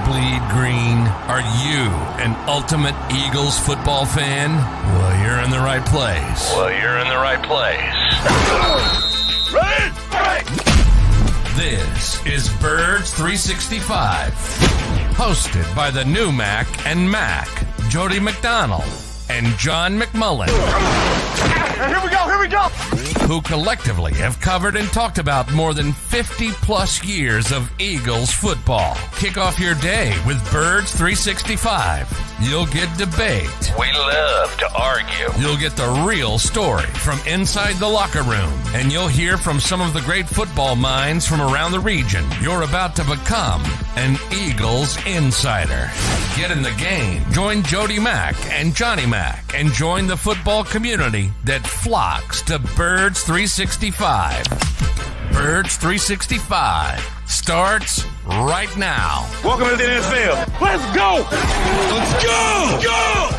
bleed green? Are you an ultimate Eagles football fan? Well, you're in the right place. This is Birds 365, hosted by the new Mac and Mac, Jody McDonald and John McMullen. Here we go! Who collectively have covered and talked about more than 50-plus years of Eagles football. Kick off your day with Birds 365. You'll get debate. We love to argue. You'll get the real story from inside the locker room. And you'll hear from some of the great football minds from around the region. You're about to become an Eagles insider. Get in the game. Join Jody Mack and Johnny Mack and join the football community that flocks to Birds 365. Birds 365 starts right now. Welcome to the NFL. Let's go! Let's go! Go!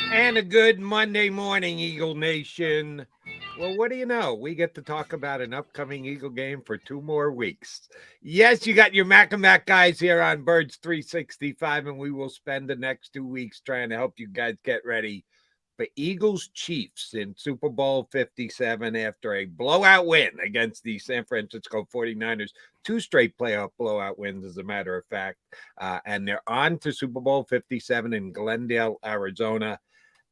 And a good Monday morning, Eagle Nation. Well, what do you know? We get to talk about an upcoming Eagle game for 2 more weeks. Yes, you got your Mac and Mac guys here on Birds 365, and we will spend the next 2 weeks trying to help you guys get ready for Eagles Chiefs in Super Bowl 57 after a blowout win against the San Francisco 49ers. 2 straight playoff blowout wins, as a matter of fact. And they're on to Super Bowl 57 in Glendale, Arizona.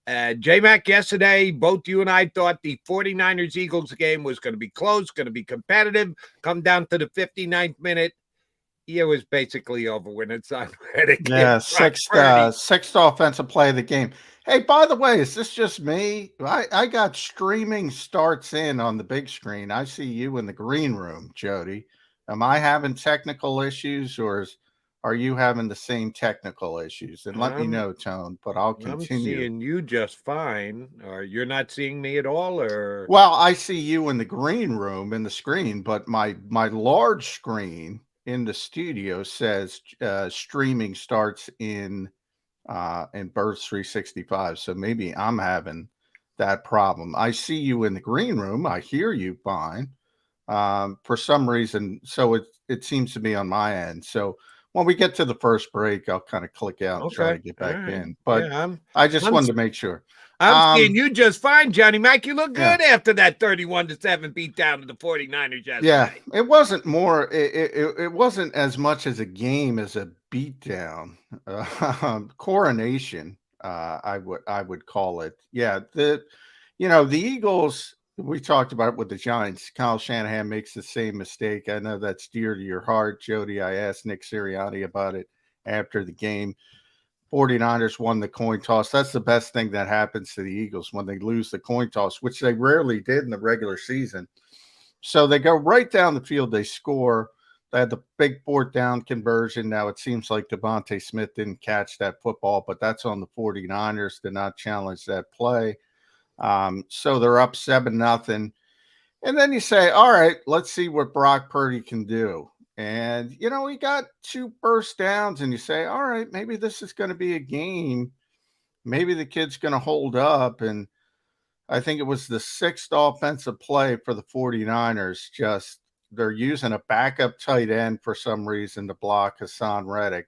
J-Mac, yesterday, both you and I thought the 49ers-Eagles game was going to be close, going to be competitive, come down to the 59th minute. It was basically over when it's on. Yeah, sixth offensive play of the game. Hey, by the way, is this just me? I got streaming starts in on the big screen. I see you in the green room, Jody. Am I having technical issues, or are you having the same technical issues? And let me know, Tone, but I'll continue. I'm seeing you just fine. Or you're not seeing me at all? Or well, I see you in the green room in the screen, but my large screen in the studio says streaming starts in Birds 365. So maybe I'm having that problem. I see you in the green room. I hear you fine. For some reason, so it seems to be on my end. So when we get to the first break, I'll kind of click out and try to get back in. But yeah, I just wanted to make sure. I'm seeing you just fine, Johnny Mac. You look good after that 31-7 beat down to the 49ers yesterday. Yeah, it wasn't more. It wasn't as much as a game as a beatdown, coronation. I would call it. Yeah, the Eagles. We talked about it with the Giants. Kyle Shanahan makes the same mistake. I know that's dear to your heart, Jody. I asked Nick Sirianni about it after the game. 49ers won the coin toss. That's the best thing that happens to the Eagles when they lose the coin toss, which they rarely did in the regular season. So they go right down the field. They score. They had the big 4th down conversion. Now it seems like Devontae Smith didn't catch that football, but that's on the 49ers to not challenge that play. So they're up 7-0. And then you say, all right, let's see what Brock Purdy can do. And, he got 2 first downs, and you say, all right, maybe this is going to be a game. Maybe the kid's going to hold up. And I think it was the 6th offensive play for the 49ers. Just they're using a backup tight end for some reason to block Hassan Reddick.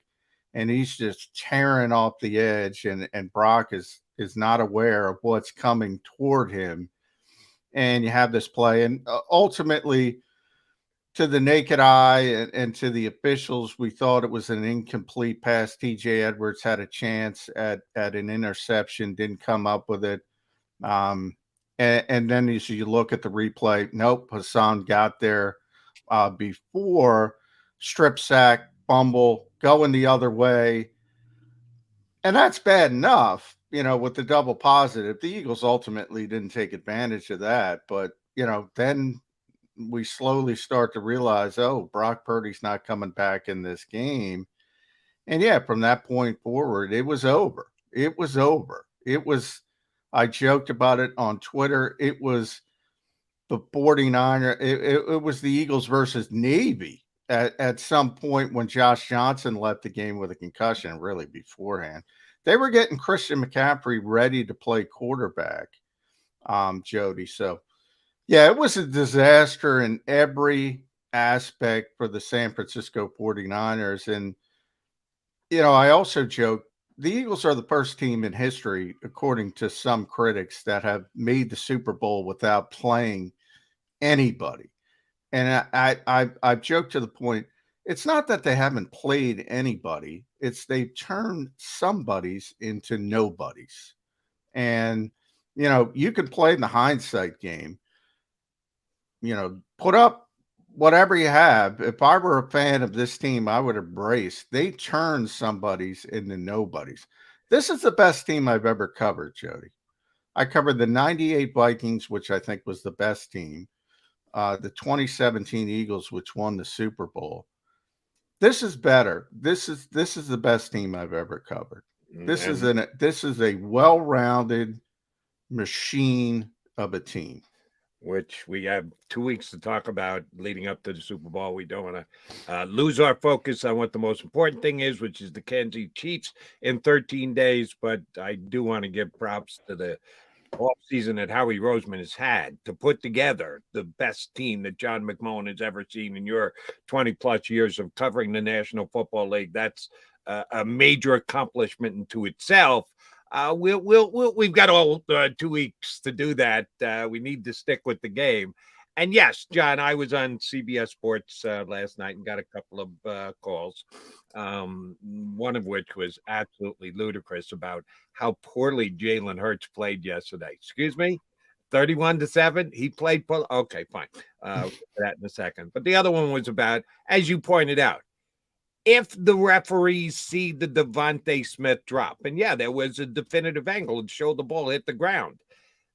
And he's just tearing off the edge, and Brock is not aware of what's coming toward him. And you have this play. And ultimately, to the naked eye and to the officials, we thought it was an incomplete pass. TJ Edwards had a chance at an interception, didn't come up with it. And then as you look at the replay, nope, Hassan got there before, strip sack, fumble, going the other way. And that's bad enough. With the double positive. The Eagles ultimately didn't take advantage of that. But, then we slowly start to realize, Brock Purdy's not coming back in this game. And, yeah, from that point forward, it was over. It was over. I joked about it on Twitter. It was the 49er. It was the Eagles versus Navy at some point when Josh Johnson left the game with a concussion, really beforehand. They were getting Christian McCaffrey ready to play quarterback, Jody. So, yeah, it was a disaster in every aspect for the San Francisco 49ers. And, I also joke, the Eagles are the first team in history, according to some critics, that have made the Super Bowl without playing anybody. And I've joked to the point, it's not that they haven't played anybody, it's they've turned somebodies into nobodies. And, you can play in the hindsight game, put up whatever you have. If I were a fan of this team, I would embrace. They turned somebody's into nobodies. This is the best team I've ever covered, Jody. I covered the 98 Vikings, which I think was the best team. The 2017 Eagles, which won the Super Bowl. This is better. This is the best team I've ever covered. This is a well-rounded machine of a team. Which we have 2 weeks to talk about leading up to the Super Bowl. We don't want to lose our focus on what the most important thing is, which is the Kansas City Chiefs in 13 days. But I do want to give props to the offseason that Howie Roseman has had to put together the best team that John McMullen has ever seen in your 20-plus years of covering the National Football League. That's a major accomplishment into itself. We've got all 2 weeks to do that. We need to stick with the game. And yes, John, I was on CBS Sports last night and got a couple of calls, one of which was absolutely ludicrous about how poorly Jalen Hurts played yesterday. Excuse me? 31-7. He played poorly. Okay, fine. We'll get to that in a second. But the other one was about, as you pointed out, if the referees see the Devontae Smith drop, and yeah, there was a definitive angle to show the ball hit the ground.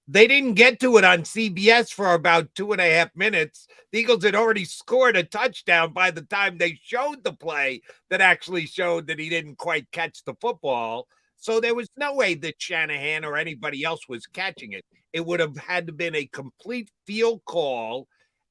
They didn't get to it on CBS for about 2.5 minutes. The Eagles had already scored a touchdown by the time they showed the play that actually showed that he didn't quite catch the football. So there was no way that Shanahan or anybody else was catching it. It would have had to been a complete field call.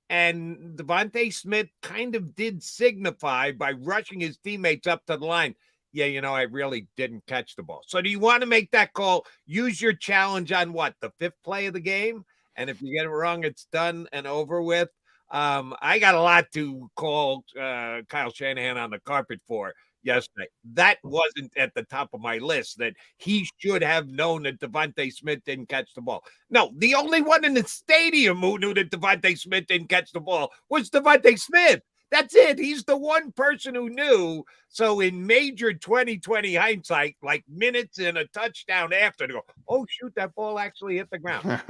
And Devontae Smith kind of did signify by rushing his teammates up to the line, yeah, I really didn't catch the ball. So do you want to make that call? Use your challenge on what? The 5th play of the game? And if you get it wrong, it's done and over with. I got a lot to call Kyle Shanahan on the carpet for yesterday. That wasn't at the top of my list, that he should have known that Devontae Smith didn't catch the ball. No, the only one in the stadium who knew that Devontae Smith didn't catch the ball was Devontae Smith. That's it. He's the one person who knew. So in major 2020 hindsight, like minutes and a touchdown after, to go, oh, shoot, that ball actually hit the ground.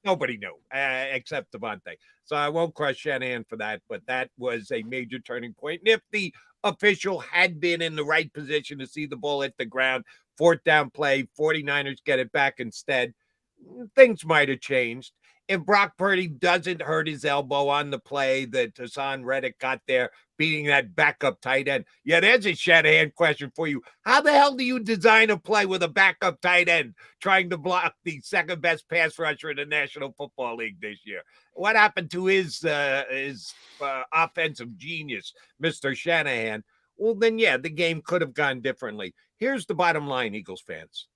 Nobody knew except Devontae. So I won't crush Shanahan for that, but that was a major turning point. And if the official had been in the right position to see the ball hit the ground, 4th down play, 49ers get it back instead, things might have changed. If Brock Purdy doesn't hurt his elbow on the play that Hassan Reddick got there, beating that backup tight end. Yeah, there's a Shanahan question for you. How the hell do you design a play with a backup tight end trying to block the second best pass rusher in the National Football League this year? What happened to his offensive genius, Mr. Shanahan? Well, then, yeah, the game could have gone differently. Here's the bottom line, Eagles fans.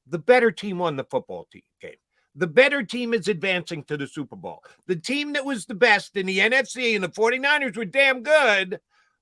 The better team won the football game. The better team is advancing to the Super Bowl. The team that was the best in the NFC, and the 49ers were damn good,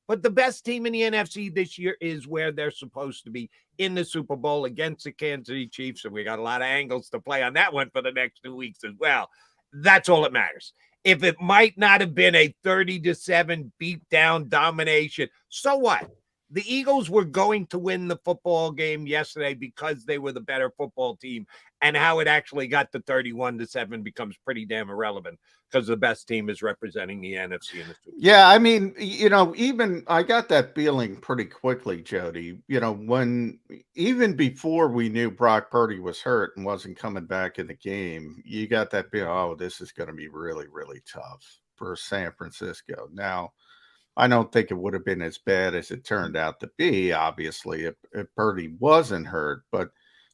but the best team in the NFC this year is where they're supposed to be, in the Super Bowl against the Kansas City Chiefs, and we got a lot of angles to play on that one for the next 2 weeks as well. That's all that matters. If it might not have been a 30-7 beatdown domination, so what? The Eagles were going to win the football game yesterday because they were the better football team, and how it actually got to 31-7 becomes pretty damn irrelevant because the best team is representing the NFC in the Super Bowl. Yeah, I mean, even I got that feeling pretty quickly, Jody. When even before we knew Brock Purdy was hurt and wasn't coming back in the game, you got that feeling, oh, this is going to be really, really tough for San Francisco. Now, I don't think it would have been as bad as it turned out to be, obviously, if Purdy wasn't hurt. But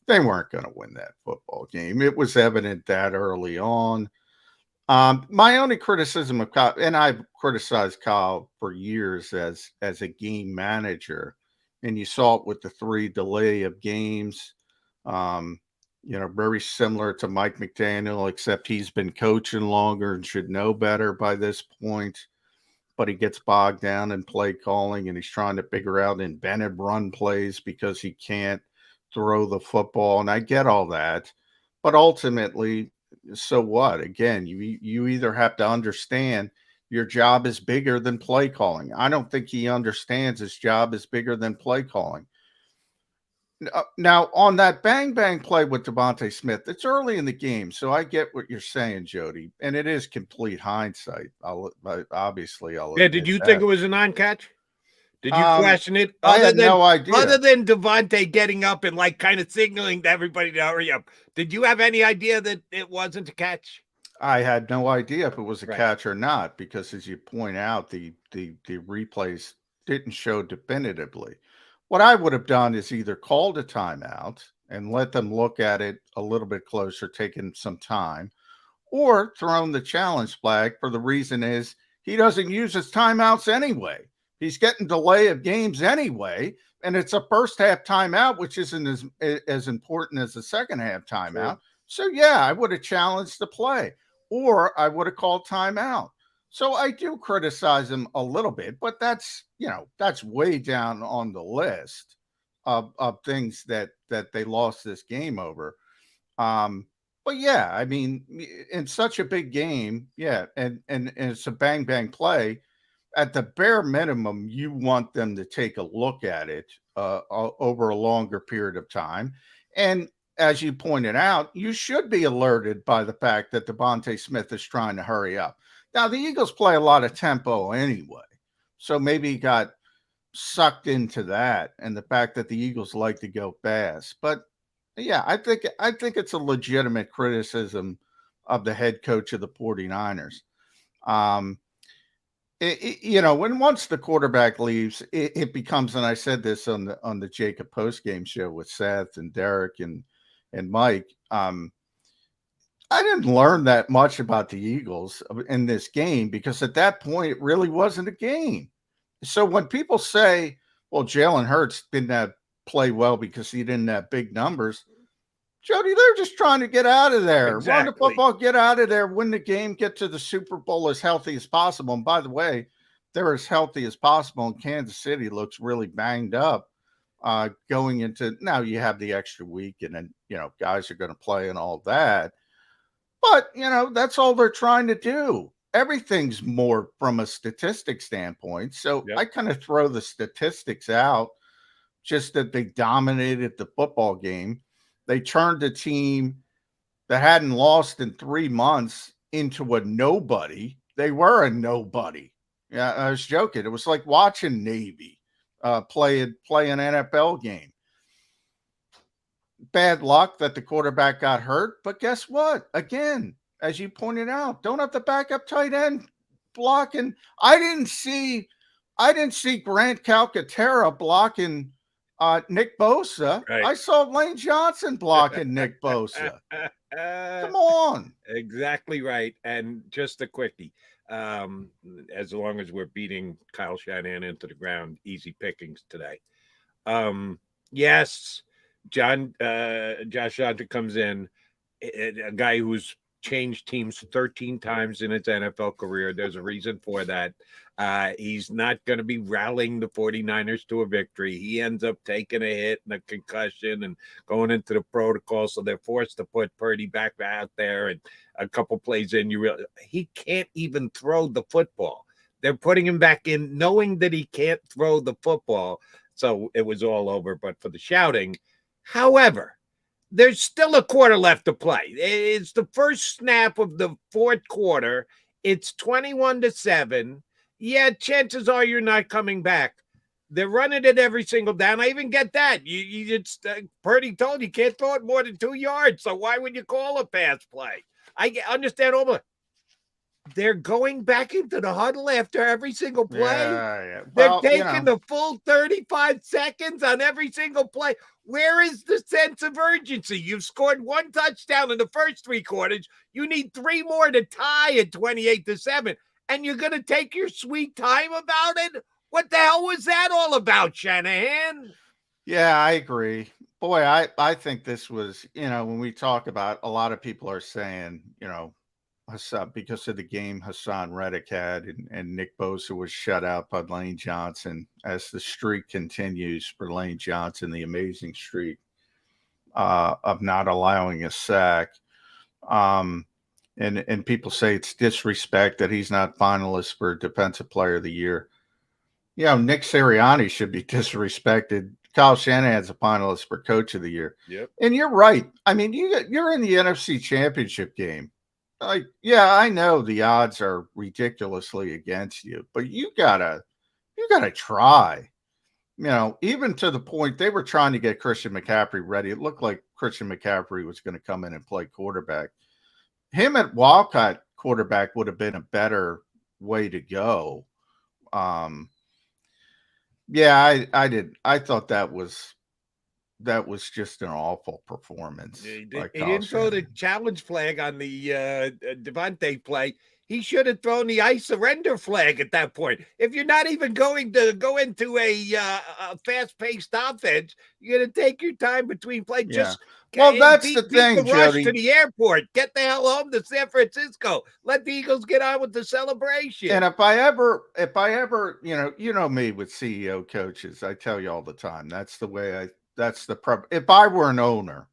They weren't going to win that football game. It was evident that early on. My only criticism of Kyle, and I've criticized Kyle for years as a game manager, and you saw it with the 3 delay of games. Very similar to Mike McDaniel, except he's been coaching longer and should know better by this point. But he gets bogged down in play calling, and he's trying to figure out invented run plays because he can't throw the football. And I get all that, but ultimately, so what? Again, you either have to understand your job is bigger than play calling. I don't think he understands his job is bigger than play calling. Now, on that bang play with Devontae Smith, it's early in the game, so I get what you're saying, Jody, and it is complete hindsight. I'll Yeah, did you think it was a non-catch? Did you question it? I had no idea. Other than Devontae getting up and like kind of signaling to everybody to hurry up, did you have any idea that it wasn't a catch? I had no idea if it was a catch or not, because as you point out, the replays didn't show definitively. What I would have done is either called a timeout and let them look at it a little bit closer, taking some time, or thrown the challenge flag for the reason is he doesn't use his timeouts anyway. He's getting delay of games anyway, and it's a first half timeout, which isn't as important as the second half timeout. True. So, yeah, I would have challenged the play, or I would have called timeout. So I do criticize him a little bit, but that's way down on the list of things that they lost this game over. But yeah, I mean, in such a big game, yeah, and it's a bang play. At the bare minimum, you want them to take a look at it over a longer period of time. And as you pointed out, you should be alerted by the fact that Devontae Smith is trying to hurry up. Now, the Eagles play a lot of tempo anyway, so maybe he got sucked into that and the fact that the Eagles like to go fast. But, yeah, I think it's a legitimate criticism of the head coach of the 49ers. When once the quarterback leaves, it becomes, and I said this on the JAKIB postgame show with Seth and Derek and Mike, I didn't learn that much about the Eagles in this game because at that point, it really wasn't a game. So when people say, well, Jalen Hurts didn't play well because he didn't have big numbers, Jody, they're just trying to get out of there. Exactly. Run the football, get out of there, win the game, get to the Super Bowl as healthy as possible. And by the way, they're as healthy as possible. And Kansas City looks really banged up going into – now you have the extra week and then, guys are going to play and all that. But, that's all they're trying to do. Everything's more from a statistic standpoint. So I kind of throw the statistics out, just that they dominated the football game. They turned a team that hadn't lost in 3 months into a nobody. They were a nobody. Yeah, I was joking. It was like watching Navy play an NFL game. Bad luck that the quarterback got hurt, but guess what? Again, as you pointed out, don't have the backup tight end blocking. I didn't see Grant Calcaterra blocking Nick Bosa. Right. I saw Lane Johnson blocking Nick Bosa. Come on. Exactly right. And just a quickie. As long as we're beating Kyle Shanahan into the ground, easy pickings today. Yes. Josh Johnson comes in, a guy who's changed teams 13 times in his NFL career. There's a reason for that. He's not going to be rallying the 49ers to a victory. He ends up taking a hit and a concussion and going into the protocol, so they're forced to put Purdy back out there, and a couple plays in, you realize he can't even throw the football. They're putting him back in knowing that he can't throw the football, so it was all over. But for the shouting, however, there's still a quarter left to play. It's the first snap of the fourth quarter. It's 21-7. Yeah, chances are you're not coming back. They're running it every single down. I even get that. Purdy told you can't throw it more than 2 yards, so why would you call a pass play? I understand all the they're going back into the huddle after every single play. Yeah. They're Well, taking the full 35 seconds on every single play. Where is the sense of urgency? You've scored 1 touchdown in the first 3 quarters. You need 3 more to tie at 28-7. And you're going to take your sweet time about it? What the hell was that all about, Shanahan? Yeah, I agree. Boy, I think this was, when we talk about, a lot of people are saying, Hassan, because of the game Hassan Reddick had and Nick Bosa was shut out by Lane Johnson, as the streak continues for Lane Johnson, the amazing streak of not allowing a sack. And people say it's disrespect that he's not finalist for Defensive Player of the Year. Nick Sirianni should be disrespected. Kyle Shanahan's a finalist for Coach of the Year. Yep. And you're right. I mean, you're in the NFC Championship game. I know the odds are ridiculously against you, but you gotta try. Even to the point they were trying to get Christian McCaffrey ready. It looked like Christian McCaffrey was going to come in and play quarterback. Him at Wildcat quarterback would have been a better way to go. I did. I thought that was just an awful performance. He didn't throw the challenge flag on the Devontae play. He should have thrown the I surrender flag at that point. If you're not even going to go into a fast-paced offense, you're going to take your time between plays. Yeah. That's the thing, the rush Jody. to the airport. Get the hell home to San Francisco. Let the Eagles get on with the celebration. And if I ever, you know me with CEO coaches, I tell you all the time, that's the way if I were an owner,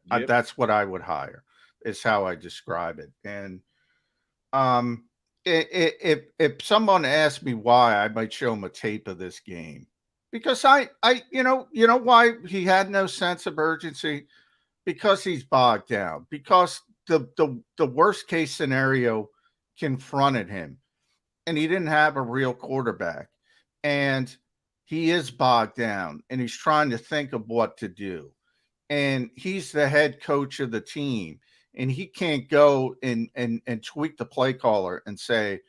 that's what I would hire, is how I describe it. And if someone asked me why, I might show them a tape of this game, because you know why he had no sense of urgency, because he's bogged down, because the worst case scenario confronted him, and he didn't have a real quarterback, and he is bogged down, and he's trying to think of what to do, and he's the head coach of the team. And he can't go and tweak the play caller and say,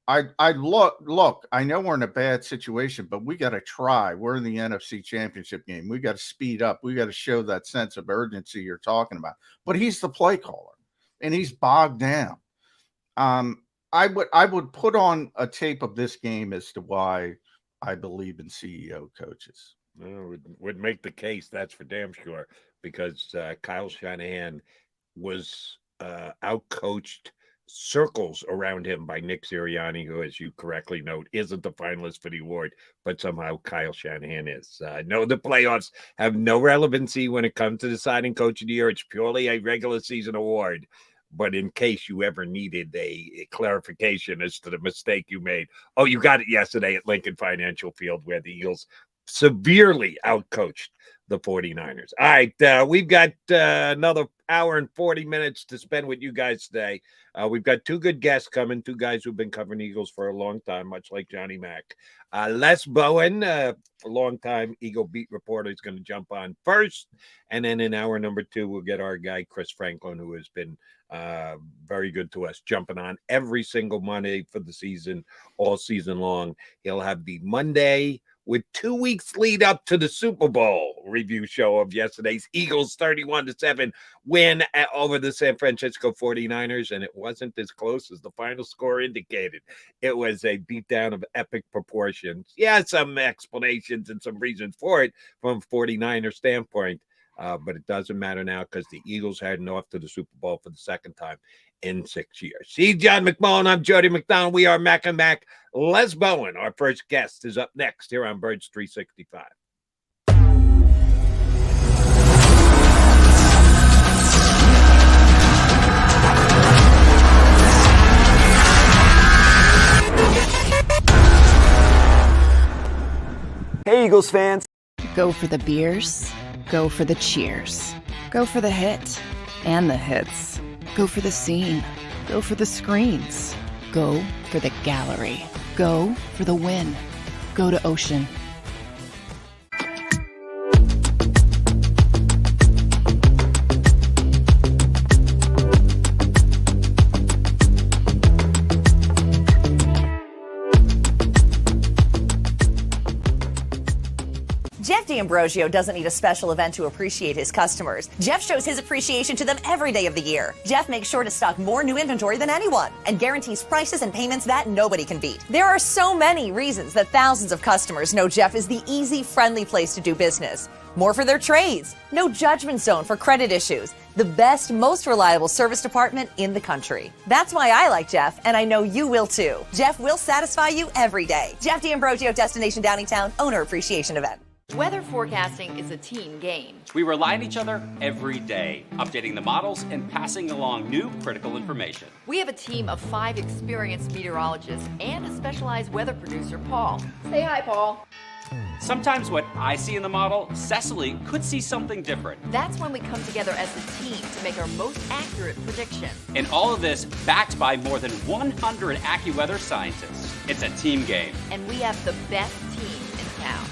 look, I know we're in a bad situation, but we got to try. We're in the NFC Championship game. We got to speed up. We got to show that sense of urgency you're talking about. But he's the play caller, and he's bogged down. I would put on a tape of this game as to why I believe in CEO coaches. Would make the case, that's for damn sure, because Kyle Shanahan was outcoached circles around him by Nick Sirianni, who, as you correctly note, isn't the finalist for the award, but somehow Kyle Shanahan is. No, the playoffs have no relevancy when it comes to deciding Coach of the Year. It's purely a regular season award. But in case you ever needed a clarification as to the mistake you made, you got it yesterday at Lincoln Financial Field, where the Eagles severely outcoached the 49ers. All right, we've got another hour and 40 minutes to spend with you guys today. We've got 2 good guests coming, 2 guys who've been covering Eagles for a long time, much like Johnny Mack. Les Bowen, a long-time Eagle beat reporter, is going to jump on first. And then in hour number 2, we'll get our guy, Chris Franklin, who has been very good to us, jumping on every single Monday for the season, all season long. He'll have the Monday with 2 weeks lead up to the Super Bowl review show of yesterday's Eagles 31-7 win over the San Francisco 49ers. And it wasn't as close as the final score indicated. It was a beatdown of epic proportions. Yeah, some explanations and some reasons for it from a 49er standpoint. But it doesn't matter now, because the Eagles heading off to the Super Bowl for the second time in 6 years. See, John McMullen, I'm Jody McDonald. We are Mac and Mac. Les Bowen, our first guest, is up next here on Birds 365. Hey, Eagles fans. Go for the beers. Go for the cheers. Go for the hit and the hits. Go for the scene. Go for the screens. Go for the gallery. Go for the win. Go to Ocean. D'Ambrosio doesn't need a special event to appreciate his customers. Jeff shows his appreciation to them every day of the year. Jeff makes sure to stock more new inventory than anyone and guarantees prices and payments that nobody can beat. There are so many reasons that thousands of customers know Jeff is the easy, friendly place to do business. More for their trades. No judgment zone for credit issues. The best, most reliable service department in the country. That's why I like Jeff, and I know you will too. Jeff will satisfy you every day. Jeff D'Ambrosio, Destination Downingtown, Owner Appreciation Event. Weather forecasting is a team game. We rely on each other every day, updating the models and passing along new critical information. We have a team of 5 experienced meteorologists and a specialized weather producer, Paul. Say hi, Paul. Sometimes what I see in the model, Cecily could see something different. That's when we come together as a team to make our most accurate prediction. And all of this backed by more than 100 AccuWeather scientists. It's a team game. And we have the best team in town.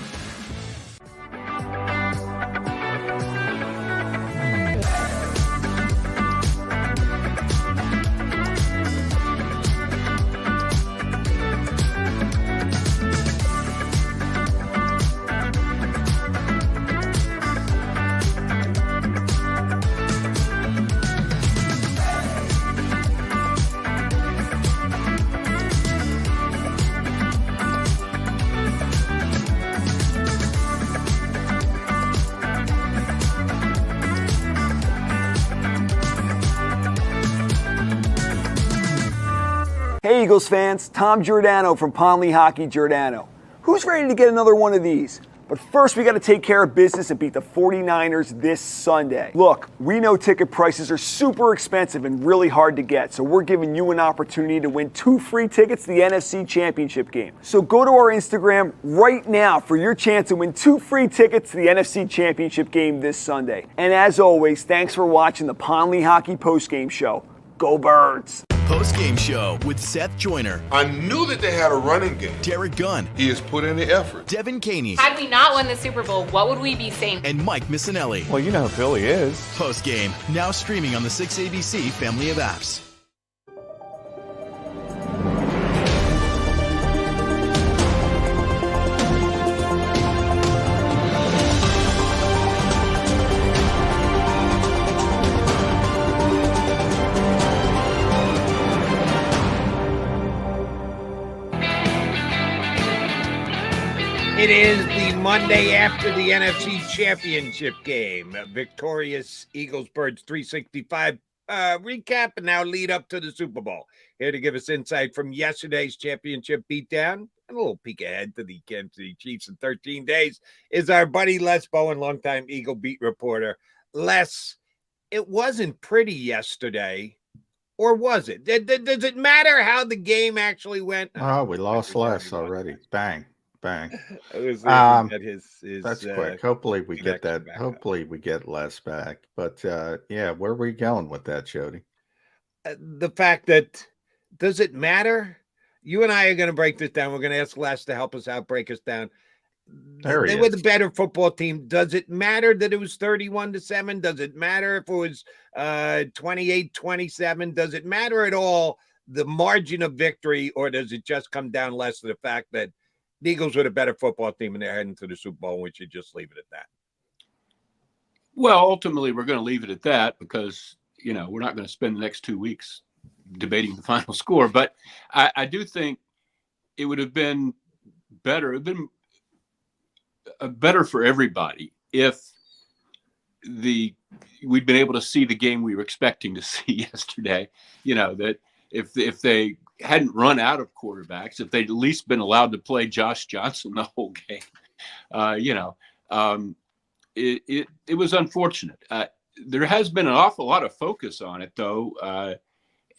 Hey Eagles fans, Tom Giordano from Ponley Hockey Giordano. Who's ready to get another one of these? But first we got to take care of business and beat the 49ers this Sunday. Look, we know ticket prices are super expensive and really hard to get, so we're giving you an opportunity to win 2 free tickets to the NFC Championship game. So go to our Instagram right now for your chance to win 2 free tickets to the NFC Championship game this Sunday. And as always, thanks for watching the Ponley Hockey Postgame Show. Go Birds! Post-game show with Seth Joyner. I knew that they had a running game. Derek Gunn. He has put in the effort. Devin Caney. Had we not won the Super Bowl, what would we be saying? And Mike Missinelli. Well, you know who Philly is. Post-game, now streaming on the 6ABC family of apps. It is the Monday after the NFC Championship game. Victorious Eagles Birds 365 recap and now lead up to the Super Bowl. Here to give us insight from yesterday's championship beatdown and a little peek ahead to the Kansas City Chiefs in 13 days is our buddy Les Bowen, longtime Eagle beat reporter. Les, it wasn't pretty yesterday, or was it? Does it matter how the game actually went? Oh, we lost Les already. Bang. Bang. That's quick. Hopefully we get that. Hopefully we get Les back. But yeah, where are we going with that, Jody? The fact that, does it matter? You and I are going to break this down. We're going to ask Les to help us out, break us down. They were the better football team. Does it matter that it was 31-7? Does it matter if it was 28-27? Does it matter at all the margin of victory, or does it just come down less to the fact that the Eagles were the better football team and they're heading to the Super Bowl, and we should just leave it at that? Well, ultimately, we're going to leave it at that because, you know, we're not going to spend the next 2 weeks debating the final score. But I do think it would have been better. It would have been better for everybody if we'd been able to see the game we were expecting to see yesterday. You know, that if they hadn't run out of quarterbacks, if they'd at least been allowed to play Josh Johnson the whole game, it was unfortunate. There has been an awful lot of focus on it, though.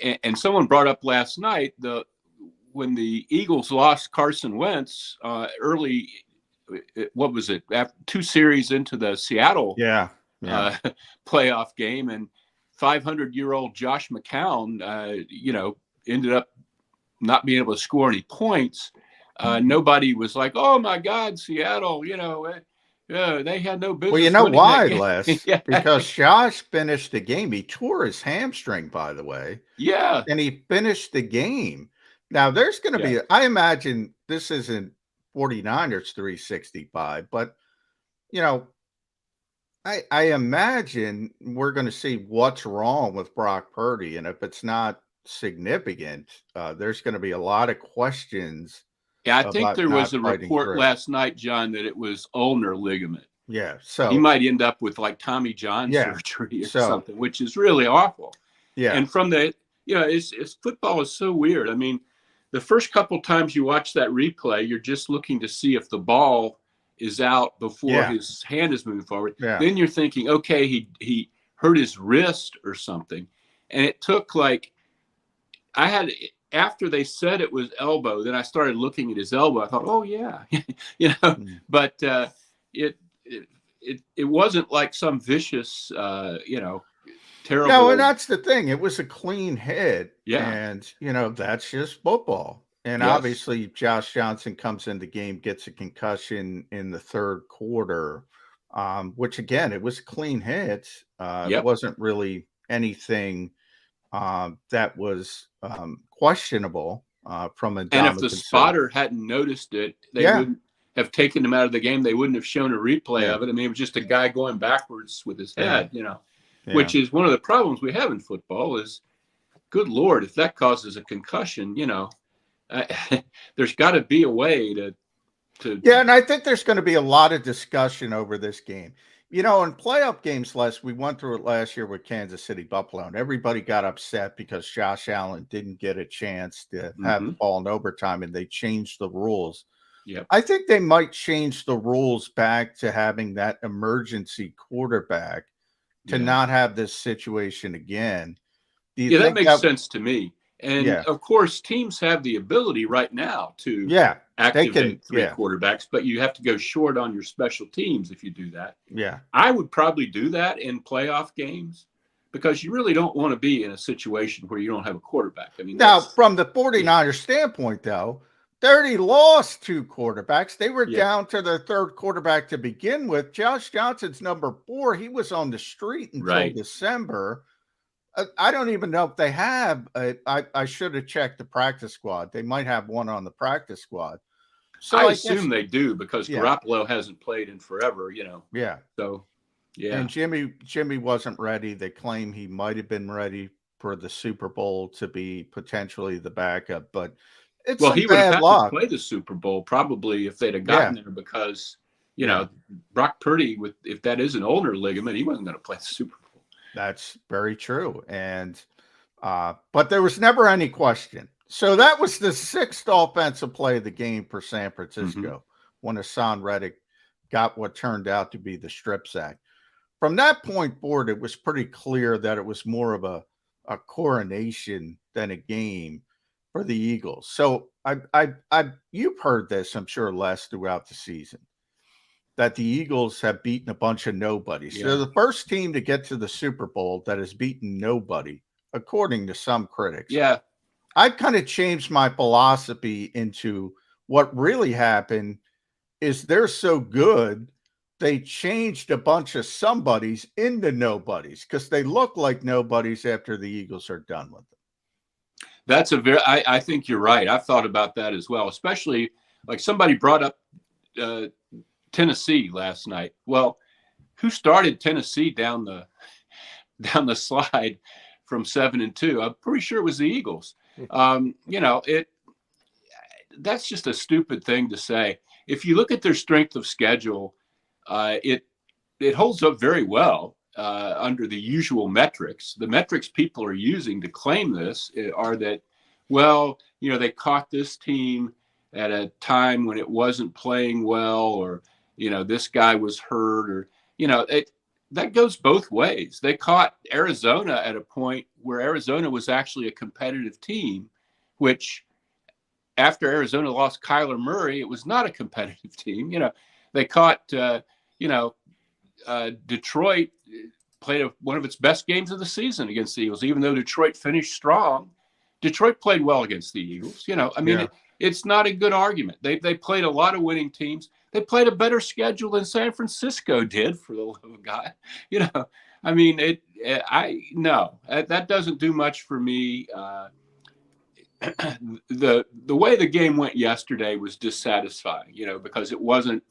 And someone brought up last night when the Eagles lost Carson Wentz early. What was it? After 2 series into the Seattle playoff game, and 500-year-old Josh McCown, ended up not being able to score any points. Nobody was like, "Oh my God, Seattle!" They had no business. Well, you know why, Les? Yeah. Because Josh finished the game. He tore his hamstring, by the way. Yeah, and he finished the game. Now there's going to be. I imagine this isn't 49ers 365, but you know, I imagine we're going to see what's wrong with Brock Purdy, and if it's not significant, there's going to be a lot of questions. Yeah, I think about there was not a fighting report through. last night, John, that it was ulnar ligament. Yeah, He so might end up with like Tommy John Yeah, surgery or so something, which is really awful. yeah, And from the, it's football is so weird. I mean, the first couple times you watch that replay, you're just looking to see if the ball is out before Yeah. his hand is moving forward. Yeah. Then you're thinking, okay, he hurt his wrist or something. And it took after they said it was elbow, then I started looking at his elbow. I thought, oh yeah, but it wasn't like some vicious, terrible. no, and that's the thing. It was a clean hit. Yeah. And that's just football. And Yes. obviously Josh Johnson comes in the game, gets a concussion in the third quarter, which again, it was a clean hit. It Yep. wasn't really anything that was questionable from a And if dominant the consider- spotter hadn't noticed it, they Yeah. wouldn't have taken him out of the game. They wouldn't have shown a replay Yeah. of it. I mean, it was just a guy going backwards with his Yeah. head, Yeah. which is one of the problems we have in football is, good Lord, if that causes a concussion, there's got to be a way to. Yeah, and I think there's going to be a lot of discussion over this game. In playoff games, we went through it last year with Kansas City Buffalo, and everybody got upset because Josh Allen didn't get a chance to have the ball in overtime, and they changed the rules. Yep. I think they might change the rules back to having that emergency quarterback to not have this situation again. Do you That think makes sense to me. And Yeah. of course, teams have the ability right now to Yeah, they activate can. three Yeah, quarterbacks, but you have to go short on your special teams if you do that. yeah. I would probably do that in playoff games because you really don't want to be in a situation where you don't have a quarterback. I mean, Now, that's- from the 49ers standpoint, though, they already lost two quarterbacks. They were Yeah. down to their third quarterback to begin with. Josh Johnson's number 4. He was on the street until Right. December. I don't even know if they have. I should have checked the practice squad. They might have one on the practice squad. So I guess- assume they do because Yeah. Garoppolo hasn't played in forever, Yeah. So, yeah. And Jimmy wasn't ready. They claim he might have been ready for the Super Bowl to be potentially the backup, but it's Well, some he would have bad had to luck. play the Super Bowl probably if they'd have gotten there because, Brock Purdy, if that is an ulnar ligament, he wasn't going to play the Super Bowl. That's very true. And but there was never any question. So that was the 6th offensive play of the game for San Francisco when Hassan Reddick got what turned out to be the strip sack. From that point forward, it was pretty clear that it was more of a coronation than a game for the Eagles. So you've heard this, I'm sure, Les, throughout the season, that the Eagles have beaten a bunch of nobodies. Yeah. They're the first team to get to the Super Bowl that has beaten nobody, according to some critics. Yeah. I've kind of changed my philosophy into what really happened is they're so good, they changed a bunch of somebodies into nobodies because they look like nobodies after the Eagles are done with them. That's I think you're right. I've thought about that as well, especially like somebody brought up Tennessee last night. Well, who started Tennessee down the slide from 7-2? I'm pretty sure it was the Eagles. That's just a stupid thing to say. If you look at their strength of schedule, it holds up very well under the usual metrics. The metrics people are using to claim this are that, they caught this team at a time when it wasn't playing well, or this guy was hurt, or that goes both ways. They caught Arizona at a point where Arizona was actually a competitive team, which after Arizona lost Kyler Murray, it was not a competitive team. They caught Detroit played one of its best games of the season against the Eagles, even though Detroit finished strong. Detroit played well against the Eagles. It's not a good argument. They played a lot of winning teams. They played a better schedule than San Francisco did, for the love of God. That doesn't do much for me. The way the game went yesterday was dissatisfying, because it wasn't.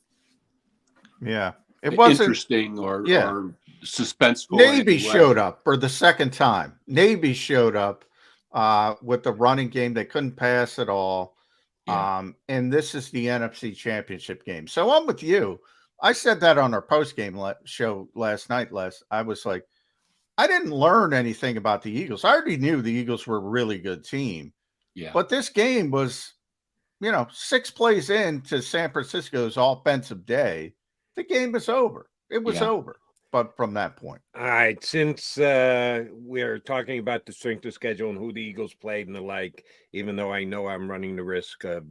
Yeah. It wasn't interesting or suspenseful. Navy showed up for the second time. Navy showed up with the running game. They couldn't pass at all. Yeah. And this is the NFC Championship game. So I'm with you. I said that on our post-game show last night, Les. I was like, I didn't learn anything about the Eagles. I already knew the Eagles were a really good team. Yeah. But this game was, 6 plays into San Francisco's offensive day. The game was over. It was over. But from that point. All right. Since we're talking about the strength of schedule and who the Eagles played and the like, even though I know I'm running the risk of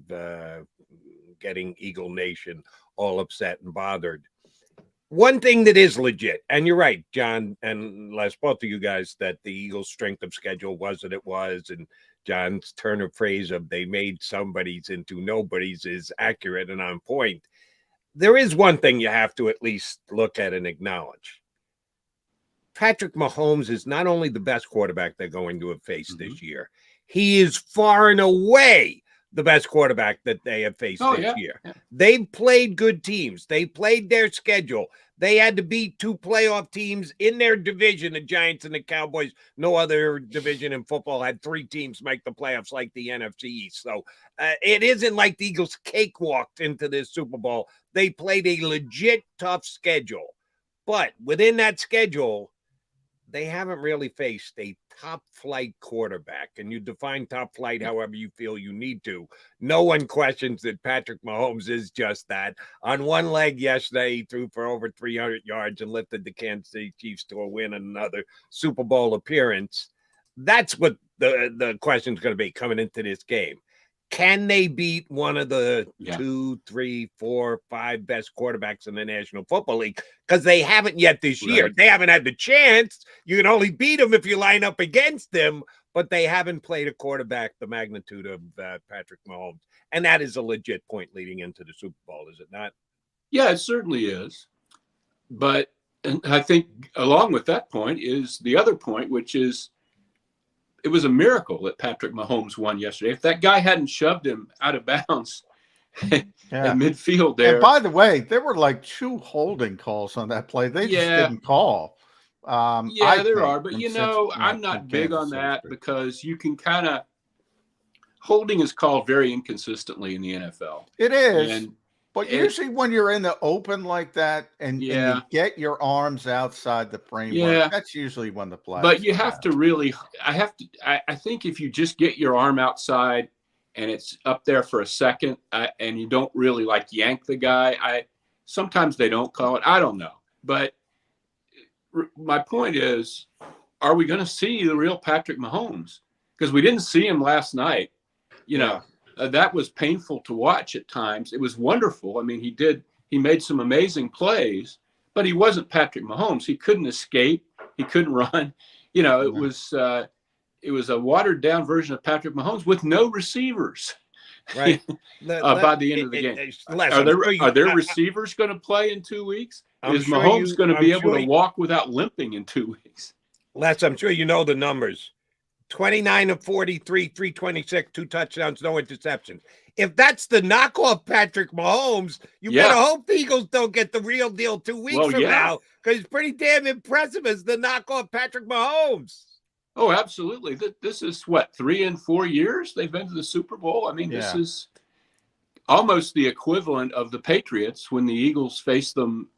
getting Eagle Nation all upset and bothered. One thing that is legit, and you're right, John and Les, both of you guys, that the Eagles' strength of schedule was what it was, and John's turn of phrase of they made somebody's into nobody's is accurate and on point. There is one thing you have to at least look at and acknowledge. Patrick Mahomes is not only the best quarterback they're going to have faced this year, he is far and away the best quarterback that they have faced this year. Yeah. They've played good teams. They played their schedule. They had to beat 2 playoff teams in their division, the Giants and the Cowboys. No other division in football had 3 teams make the playoffs like the NFC East. So it isn't like the Eagles cakewalked into this Super Bowl. They played a legit tough schedule. But within that schedule, they haven't really faced a top flight quarterback, and you define top flight however you feel you need to. No one questions that Patrick Mahomes is just that. On one leg yesterday, he threw for over 300 yards and lifted the Kansas City Chiefs to a win and another Super Bowl appearance. That's what the question is going to be coming into this game. Can they beat one of the 2, 3, 4, 5 best quarterbacks in the National Football League? Because they haven't yet this year. They haven't had the chance. You can only beat them if you line up against them, but they haven't played a quarterback the magnitude of Patrick Mahomes. And that is a legit point leading into the Super Bowl, is it not? Yeah, it certainly is. But and I think along with that point is the other point, which is it was a miracle that Patrick Mahomes won yesterday. If that guy hadn't shoved him out of bounds at midfield there. And by the way, there were like 2 holding calls on that play. They just didn't call. There are. But, I'm not big on that because you can kind of – holding is called very inconsistently in the NFL. It is. But usually when you're in the open like that and you get your arms outside the framework, that's usually when the flag. But you have to really – I think if you just get your arm outside and it's up there for a second and you don't really like yank the guy, sometimes they don't call it. I don't know. But my point is, are we going to see the real Patrick Mahomes? Because we didn't see him last night, that was painful to watch at times. It was wonderful. I mean, he made some amazing plays, but he wasn't Patrick Mahomes. He couldn't escape. He couldn't run. It was a watered down version of Patrick Mahomes with no receivers. Right. By the end of the game. Are there receivers going to play in 2 weeks? Is Mahomes going to be able to walk without limping in 2 weeks? Les, I'm sure you know the numbers. 29 of 43, 326, 2 touchdowns, no interceptions. If that's the knockoff Patrick Mahomes, you better hope the Eagles don't get the real deal 2 weeks from now, because it's pretty damn impressive as the knockoff Patrick Mahomes. Oh, absolutely. This is 3 and 4 years they've been to the Super Bowl. I mean, this is almost the equivalent of the Patriots when the Eagles faced them,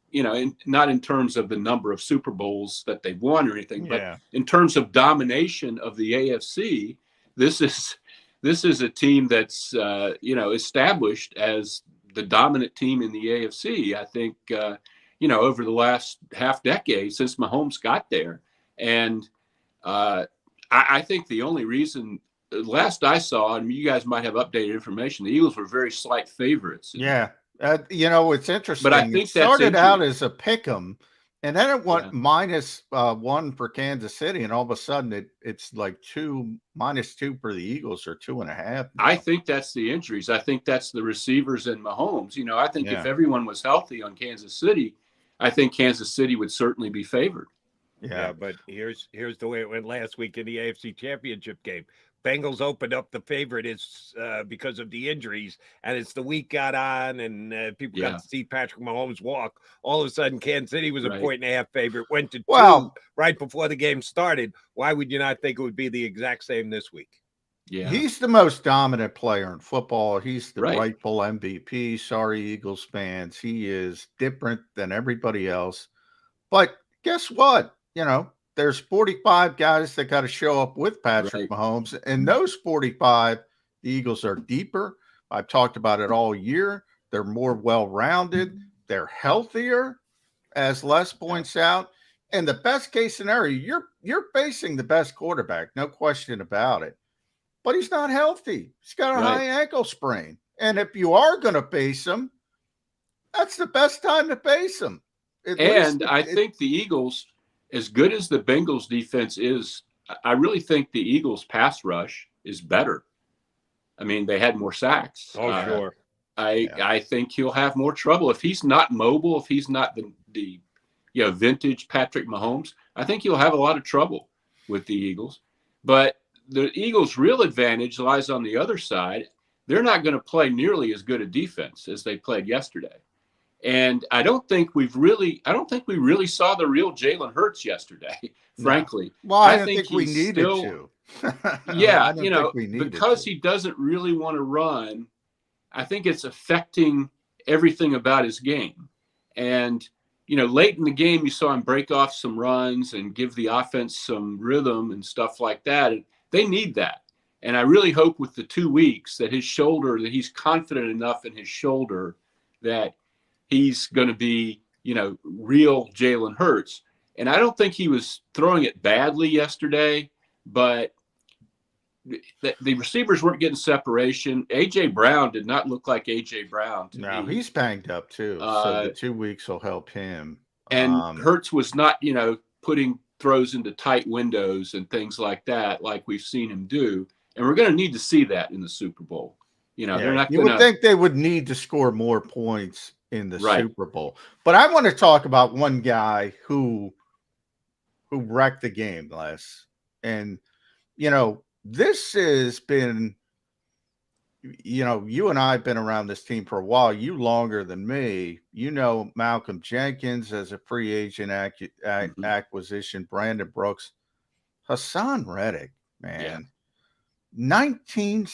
not in terms of the number of Super Bowls that they've won or anything, but in terms of domination of the AFC, this is a team that's, established as the dominant team in the AFC, I think, over the last half decade since Mahomes got there. And I think the only reason, last I saw, and you guys might have updated information, the Eagles were very slight favorites. It's interesting. But I think it started out as a pick 'em, and then it went -1 for Kansas City, and all of a sudden it's like -2 for the Eagles or 2.5. I think that's the injuries. I think that's the receivers and Mahomes. I think if everyone was healthy on Kansas City, I think Kansas City would certainly be favored. Yeah, but here's the way it went last week in the AFC Championship game. Bengals opened up the favorite is because of the injuries, and it's the week got on, and people got to see Patrick Mahomes walk. All of a sudden, Kansas City was a 1.5 favorite, went to 2 right before the game started. Why would you not think it would be the exact same this week? Yeah, he's the most dominant player in football. He's the rightful MVP. Sorry, Eagles fans. He is different than everybody else. But guess what? You know, there's 45 guys that got to show up with Patrick Mahomes. And those 45, the Eagles are deeper. I've talked about it all year. They're more well-rounded. They're healthier, as Les points out. And the best case scenario, you're facing the best quarterback, no question about it. But he's not healthy. He's got a high ankle sprain. And if you are going to face him, that's the best time to face him. I think the Eagles, as good as the Bengals defense is, I really think the Eagles pass rush is better. I mean, they had more sacks. Oh, sure. I think he'll have more trouble if he's not mobile, if he's not the vintage Patrick Mahomes. I think he'll have a lot of trouble with the Eagles. But the Eagles' real advantage lies on the other side. They're not going to play nearly as good a defense as they played yesterday. And I don't think we really saw the real Jalen Hurts yesterday, frankly. Well, I don't think we needed to. Yeah, because he doesn't really want to run, I think it's affecting everything about his game. And, late in the game, you saw him break off some runs and give the offense some rhythm and stuff like that. And they need that. And I really hope with the 2 weeks that he's confident enough in his shoulder that he's going to be, real Jalen Hurts. And I don't think he was throwing it badly yesterday, but the receivers weren't getting separation. A.J. Brown did not look like A.J. Brown to me. He's banged up too. So the 2 weeks will help him. And Hurts was not, putting throws into tight windows and things like that, like we've seen him do. And we're going to need to see that in the Super Bowl. They're not. You would think they would need to score more points in the Super Bowl. But I want to talk about one guy who wrecked the game, Les. And, this has been, you and I have been around this team for a while. You longer than me. Malcolm Jenkins as a free agent acquisition, Brandon Brooks, Hassan Reddick, man. Yeah. 19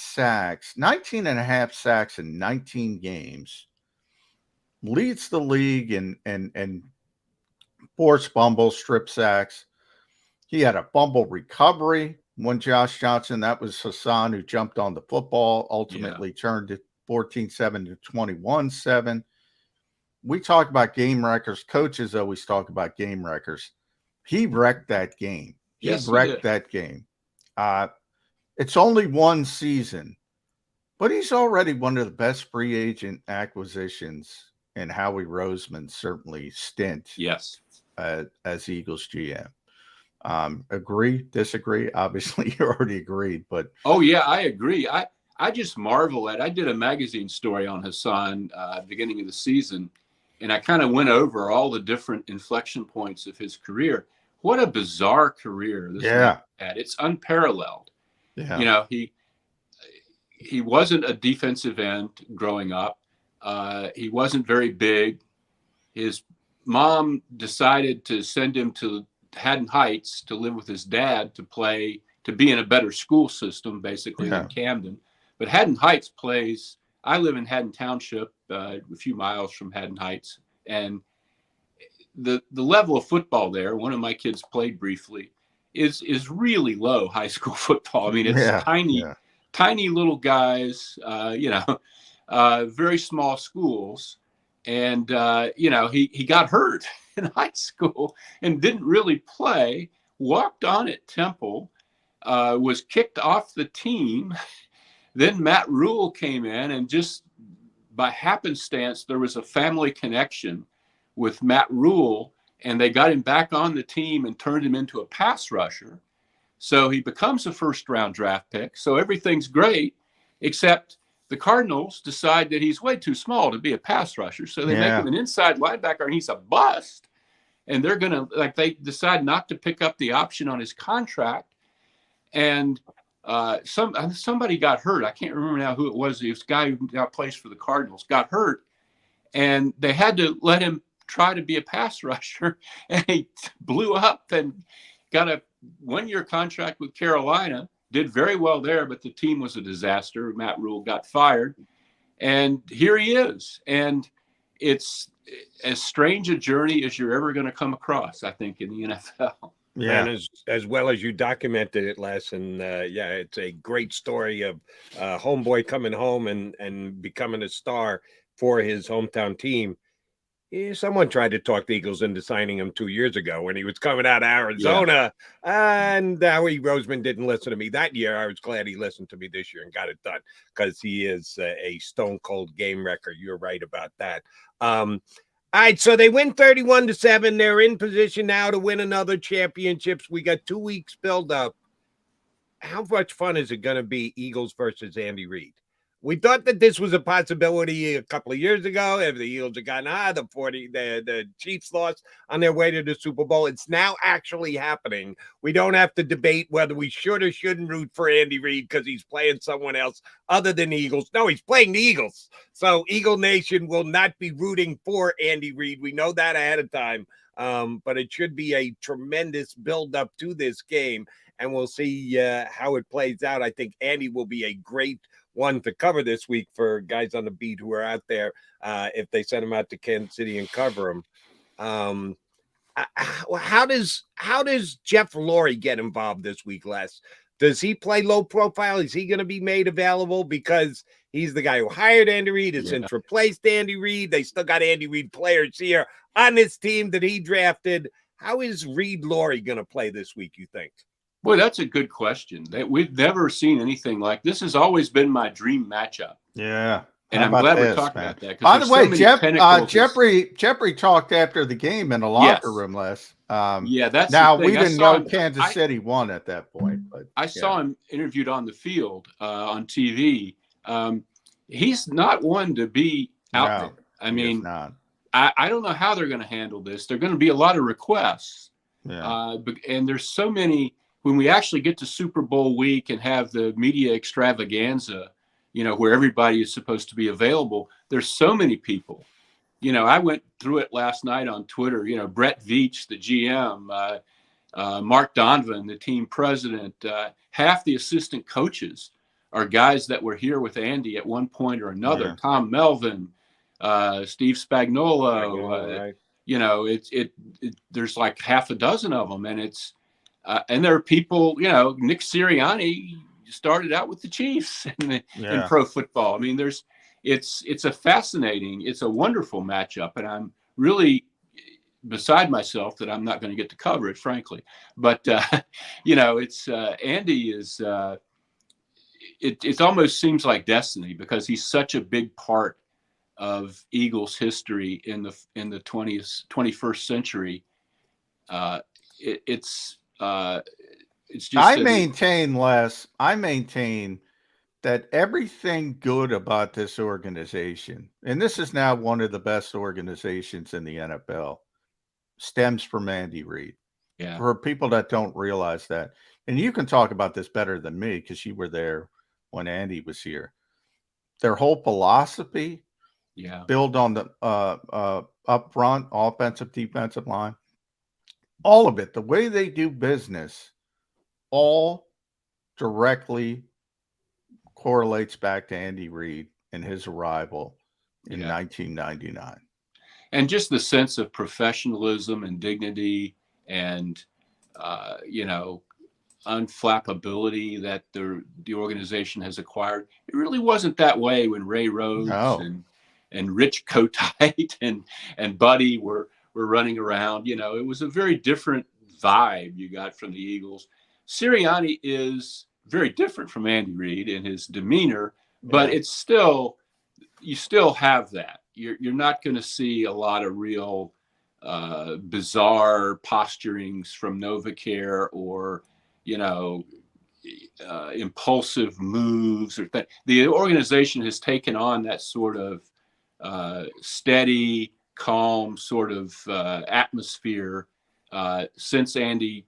and a half sacks in 19 games. Leads the league in forced fumbles, strip sacks. He had a fumble recovery. One Josh Johnson, that was Hassan who jumped on the football, ultimately turned it 14-7 to 21-7. We talk about game wreckers. Coaches always talk about game wreckers. He wrecked that game. It's only one season, but he's already one of the best free agent acquisitions in Howie Roseman's certainly stint as Eagles GM. Agree, disagree? Obviously, you already agreed, but I agree. I just marvel at. I did a magazine story on Hassan beginning of the season, and I kind of went over all the different inflection points of his career. What a bizarre career this man had! It's unparalleled. Yeah. He wasn't a defensive end growing up. He wasn't very big. His mom decided to send him to Haddon Heights to live with his dad to be in a better school system, basically, than Camden. But Haddon Heights I live in Haddon Township, a few miles from Haddon Heights. And the level of football there, one of my kids played briefly, is really low high school football. I mean, it's tiny little guys, very small schools. And, he got hurt in high school and didn't really play, walked on at Temple, was kicked off the team. Then Matt Rule came in, and just by happenstance, there was a family connection with Matt Rule, and they got him back on the team and turned him into a pass rusher. So he becomes a first-round draft pick. So everything's great, except the Cardinals decide that he's way too small to be a pass rusher. So they make him an inside linebacker, and he's a bust. And they're going to, they decide not to pick up the option on his contract. And somebody got hurt. I can't remember now who it was. It was a guy who now plays for the Cardinals, got hurt, and they had to let him try to be a pass rusher, and he blew up and got a 1-year contract with Carolina. Did very well there, but the team was a disaster. Matt Rule got fired, and here he is. And it's as strange a journey as you're ever going to come across, I think, in the NFL. Yeah, and as well as you documented it, Les, and yeah, it's a great story of homeboy coming home and becoming a star for his hometown team. Yeah, someone tried to talk the Eagles into signing him 2 years ago when he was coming out of Arizona, and Howie Roseman didn't listen to me that year. I was glad he listened to me this year and got it done because he is a stone cold game wrecker. You're right about that. All right, so they win 31-7. They're in position now to win another championships. We got 2 weeks build up. How much fun is it going to be, Eagles versus Andy Reid? We thought that this was a possibility a couple of years ago. If the Eagles had gotten the Chiefs lost on their way to the Super Bowl. It's now actually happening. We don't have to debate whether we should or shouldn't root for Andy Reid because he's playing someone else other than the Eagles. No, he's playing the Eagles. So Eagle Nation will not be rooting for Andy Reid. We know that ahead of time. But it should be a tremendous build-up to this game, and we'll see how it plays out. I think Andy will be a great one to cover this week for guys on the beat who are out there if they send him out to Kansas City and cover him. How does Jeff Lurie get involved this week, Les? Does he play low profile? Is he going to be made available because he's the guy who hired Andy Reid, has since replaced Andy Reid? They still got Andy Reid players here on this team that he drafted. How is Reid Lurie going to play this week, you think? Boy, that's a good question. We've never seen anything like this. Has always been my dream matchup. Yeah. And I'm glad we're talking about that. By the way, Jeffrey talked after the game in the locker room, Les. That's now we didn't know Kansas City won at that point, but I saw him interviewed on the field on TV. He's not one to be out there. I mean, I don't know how they're going to handle this. There are going to be a lot of requests, and there's so many. When we actually get to Super Bowl week and have the media extravaganza, where everybody is supposed to be available, there's so many people. I went through it last night on Twitter. Brett Veach, the GM, Mark Donovan, the team president, half the assistant coaches are guys that were here with Andy at one point or another. Yeah. Tom Melvin, Steve Spagnuolo. There's like half a dozen of them, and it's. And there are people, Nick Sirianni started out with the Chiefs in pro football. I mean, it's a wonderful matchup, and I'm really beside myself that I'm not going to get to cover it, frankly. But it's Andy is. It almost seems like destiny because he's such a big part of Eagles history in the 21st century. It's just I maintain that everything good about this organization, and this is now one of the best organizations in the NFL, stems from Andy Reid. Yeah. For people that don't realize that, and you can talk about this better than me because you were there when Andy was here. Their whole philosophy, build on the up front, offensive, defensive line. All of it, the way they do business, all directly correlates back to Andy Reid and his arrival in 1999. And just the sense of professionalism and dignity and, unflappability that the organization has acquired. It really wasn't that way when Ray Rhodes and Rich Kotite and Buddy were running around. It was a very different vibe you got from the Eagles. Sirianni is very different from Andy Reid in his demeanor, but it's still, you still have that. You're not going to see a lot of real bizarre posturings from NovaCare or, impulsive moves or that. The organization has taken on that sort of steady, calm sort of atmosphere since Andy,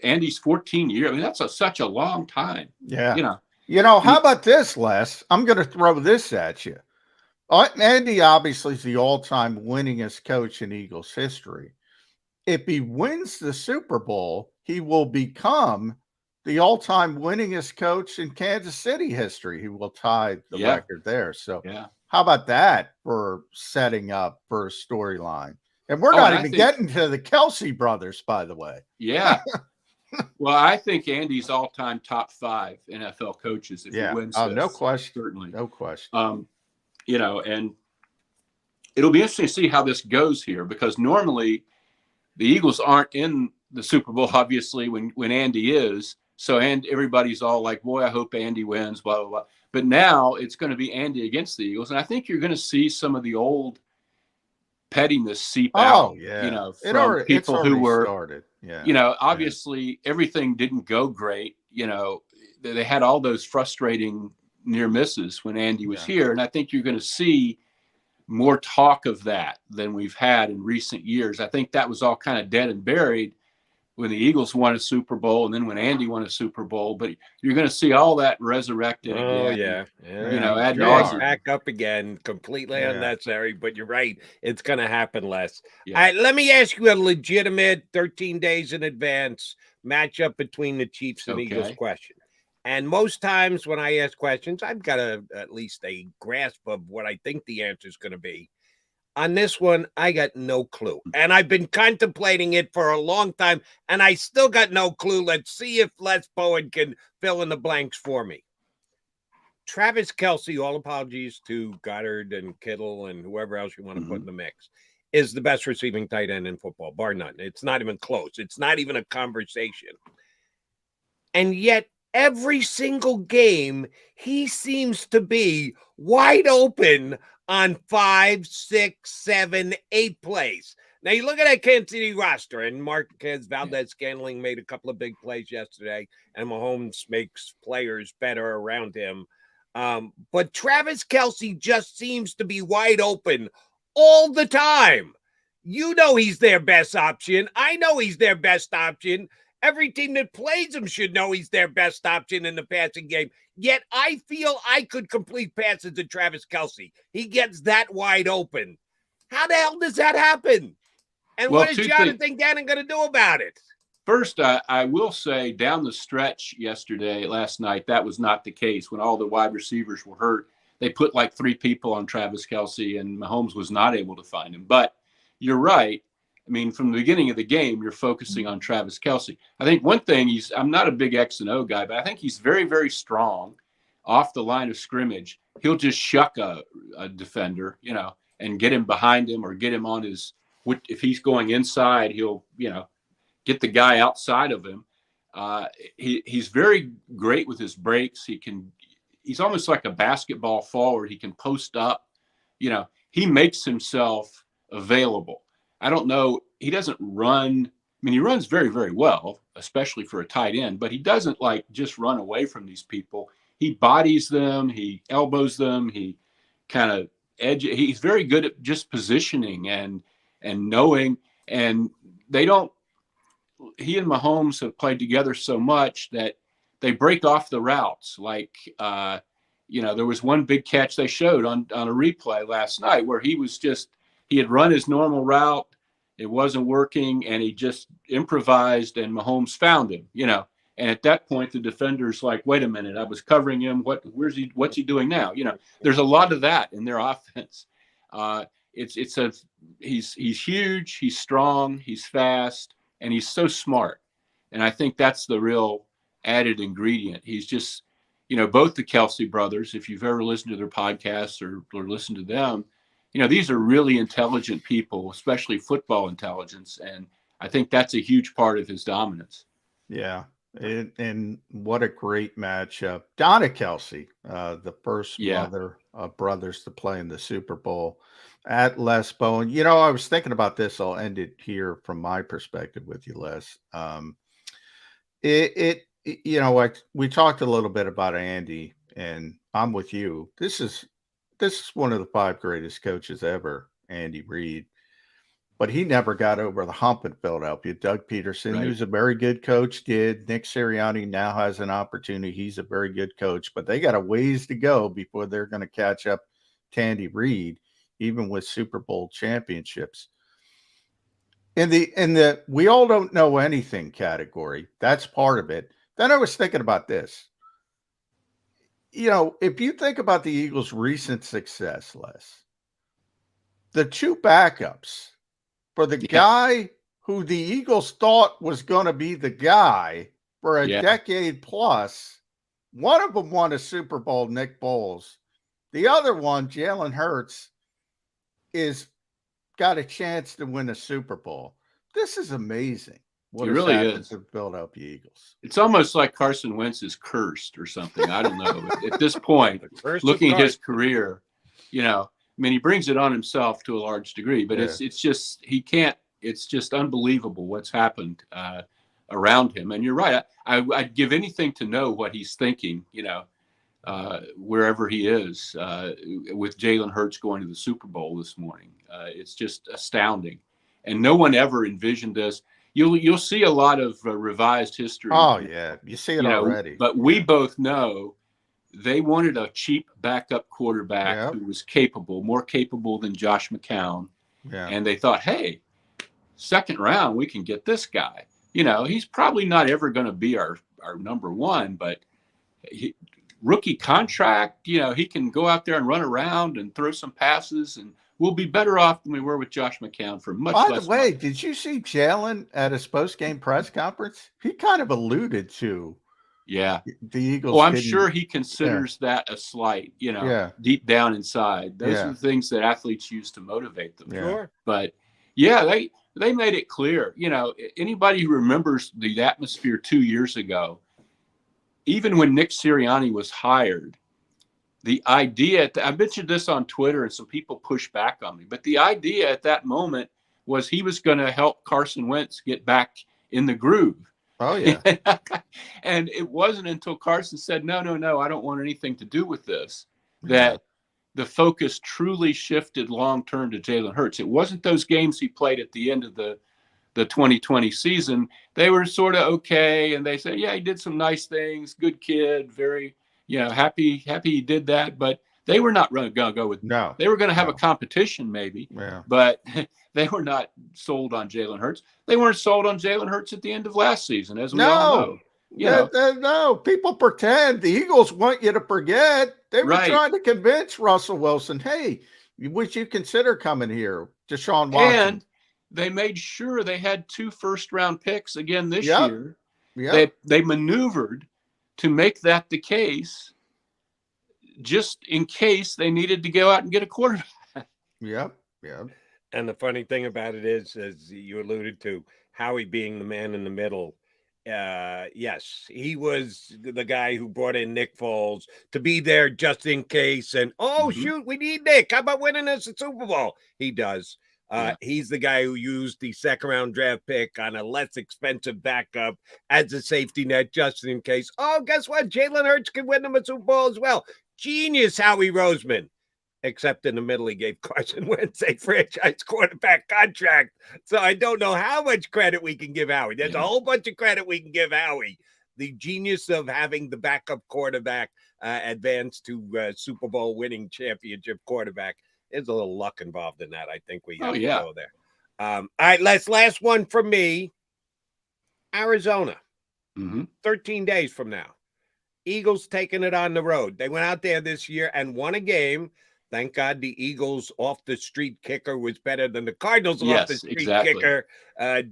Andy's 14 years. I mean, that's such a long time. Yeah. You know, How about this, Les? I'm going to throw this at you. Andy obviously is the all-time winningest coach in Eagles history. If he wins the Super Bowl, he will become the all-time winningest coach in Kansas City history. He will tie the record there. So how about that for setting up for a storyline? And we're not even getting to the Kelsey brothers, by the way. Yeah. Well, I think Andy's all-time top 5 NFL coaches if he wins this. No question. Certainly. No question. You know, and it'll be interesting to see how this goes here, because normally the Eagles aren't in the Super Bowl, obviously, when Andy is. So, and everybody's all like, boy, I hope Andy wins, blah, blah, blah. But now it's going to be Andy against the Eagles. And I think you're going to see some of the old pettiness seep out, you know, from people who were, started. You know, obviously everything didn't go great. You know, they had all those frustrating near misses when Andy was here. And I think you're going to see more talk of that than we've had in recent years. I think that was all kind of dead and buried when the Eagles won a Super Bowl and then when Andy won a Super Bowl. But you're going to see all that resurrected again. You know, ad nauseam. Back up again, completely unnecessary. But you're right. It's going to happen less. All right, let me ask you a legitimate 13 days in advance matchup between the Chiefs and Eagles question. And most times when I ask questions, I've got at least a grasp of what I think the answer is going to be. On this one, I got no clue. And I've been contemplating it for a long time, and I still got no clue. Let's see if Les Bowen can fill in the blanks for me. Travis Kelce, all apologies to Goddard and Kittle and whoever else you want to put in the mix, is the best receiving tight end in football, bar none. It's not even close. It's not even a conversation. And yet, every single game, he seems to be wide open on 5, 6, 7, 8 plays. Now, you look at that Kansas City roster, and Marquez Valdez-Scantling made a couple of big plays yesterday, and Mahomes makes players better around him. But Travis Kelce just seems to be wide open all the time. You know he's their best option. I know he's their best option. Every team that plays him should know he's their best option in the passing game. Yet I feel I could complete passes to Travis Kelce. He gets that wide open. How the hell does that happen? And what is Jonathan Gannon going to do about it? First, I will say down the stretch last night, that was not the case. When all the wide receivers were hurt, they put like 3 people on Travis Kelce, and Mahomes was not able to find him. But you're right. I mean, from the beginning of the game, you're focusing on Travis Kelce. I think one thing I'm not a big X and O guy, but I think he's very, very strong off the line of scrimmage. He'll just shuck a defender, you know, and get him behind him or get him on his, if he's going inside, he'll, you know, get the guy outside of him. He's very great with his breaks. He's almost like a basketball forward. He can post up, you know, he makes himself available. I don't know. He doesn't run. I mean, he runs very, very well, especially for a tight end, but he doesn't like just run away from these people. He bodies them. He elbows them. He kind of he's very good at just positioning and knowing, and he and Mahomes have played together so much that they break off the routes. Like, you know, there was one big catch they showed on a replay last night where he had run his normal route. It wasn't working, and he just improvised, and Mahomes found him, you know. And at that point, the defender's like, wait a minute, I was covering him. What's he doing now? You know, there's a lot of that in their offense. He's huge, he's strong, he's fast, and he's so smart. And I think that's the real added ingredient. He's just, you know, both the Kelsey brothers, if you've ever listened to their podcasts or listened to them, you know, these are really intelligent people, especially football intelligence. And I think that's a huge part of his dominance. Yeah. And what a great matchup. Donna Kelsey, the first mother of brothers to play in the Super Bowl at Les Bowen. You know, I was thinking about this. I'll end it here from my perspective with you, Les. You know, we talked a little bit about Andy, and I'm with you. This is one of the 5 greatest coaches ever, Andy Reid. but he never got over the hump in Philadelphia. Doug Peterson, Right. who's a very good coach, did. Nick Sirianni now has an opportunity. He's a very good coach, but they got a ways to go before they're going to catch up to Andy Reid, even with Super Bowl championships. In the we all don't know anything category, that's part of it. Then I was thinking about this. You know, if you think about the Eagles' recent success, Les, the two backups for the guy who the Eagles thought was going to be the guy for a decade plus, one of them won a Super Bowl, Nick Foles. The other one, Jalen Hurts, is got a chance to win a Super Bowl. This is amazing. What It really happened is. to the Philadelphia Eagles. It's almost like Carson Wentz is cursed or something. I don't know. At this point, looking at his career, you know, I mean, he brings it on himself to a large degree, but it's just, he can't, it's just unbelievable what's happened around him. And you're right. I'd give anything to know what he's thinking, you know, wherever he is, with Jalen Hurts going to the Super Bowl this morning. It's just astounding. And no one ever envisioned this. You'll see a lot of revised history. Oh, yeah. You see it already. But we both know they wanted a cheap backup quarterback who was capable, more capable than Josh McCown. Yeah. And they thought, hey, second round, we can get this guy. You know, he's probably not ever going to be our number one, but rookie contract, you know, he can go out there and run around and throw some passes, and we'll be better off than we were with Josh McCown for much less. By the way, did you see Jalen at his post-game press conference? He kind of alluded to the Eagles. Well, I'm sure he considers that a slight, you know, deep down inside. Those are the things that athletes use to motivate them. Sure. But they made it clear, you know, anybody who remembers the atmosphere 2 years ago, even when Nick Sirianni was hired, the idea, I mentioned this on Twitter and some people pushed back on me, but the idea at that moment was he was going to help Carson Wentz get back in the groove. Oh, yeah. And it wasn't until Carson said, no, I don't want anything to do with this, that the focus truly shifted long-term to Jalen Hurts. It wasn't those games he played at the end of the 2020 season. They were sort of okay, and they said, yeah, he did some nice things, good kid, very, you know, happy he did that, but they were not going to go with They were going to have a competition maybe, but they were not sold on Jalen Hurts. They weren't sold on Jalen Hurts at the end of last season, as we all know. No, people pretend. The Eagles want you to forget. They were trying to convince Russell Wilson, hey, would you consider coming here? Deshaun Watson. And they made sure they had 2 first-round picks again this year. They maneuvered to make that the case, just in case they needed to go out and get a quarterback. Yep. And the funny thing about it is, as you alluded to, Howie being the man in the middle. Yes, he was the guy who brought in Nick Foles to be there just in case. And shoot, we need Nick. How about winning us a Super Bowl? He does. He's the guy who used the second-round draft pick on a less expensive backup as a safety net just in case. Oh, guess what? Jalen Hurts can win them a Super Bowl as well. Genius, Howie Roseman. Except in the middle, he gave Carson Wentz a franchise quarterback contract. So I don't know how much credit we can give Howie. There's a whole bunch of credit we can give Howie. The genius of having the backup quarterback advance to Super Bowl winning championship quarterback. There's a little luck involved in that. I think we have to go there. All right, last one from me. Arizona, 13 days from now. Eagles taking it on the road. They went out there this year and won a game. Thank God the Eagles off-the-street kicker was better than the Cardinals off-the-street kicker.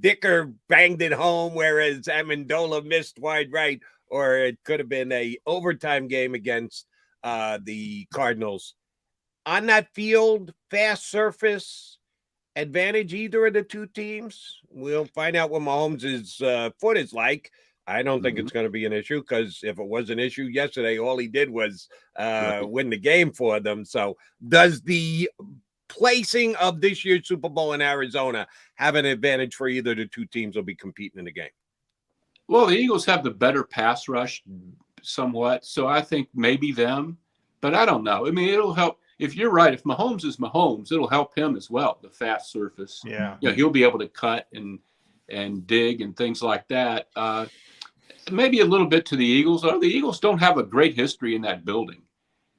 Dicker banged it home, whereas Amendola missed wide right, or it could have been a overtime game against the Cardinals. On that field, fast surface, advantage either of the two teams. We'll find out what Mahomes' foot is like. I don't think it's going to be an issue, because if it was an issue yesterday, all he did was win the game for them. So does the placing of this year's Super Bowl in Arizona have an advantage for either of the two teams will be competing in the game? Well, the Eagles have the better pass rush somewhat, so I think maybe them, but I don't know. I mean, it'll help. if you're right, if Mahomes is Mahomes, it'll help him as well. The fast surface, he'll be able to cut and dig and things like that. Maybe a little bit to the Eagles. The Eagles don't have a great history in that building.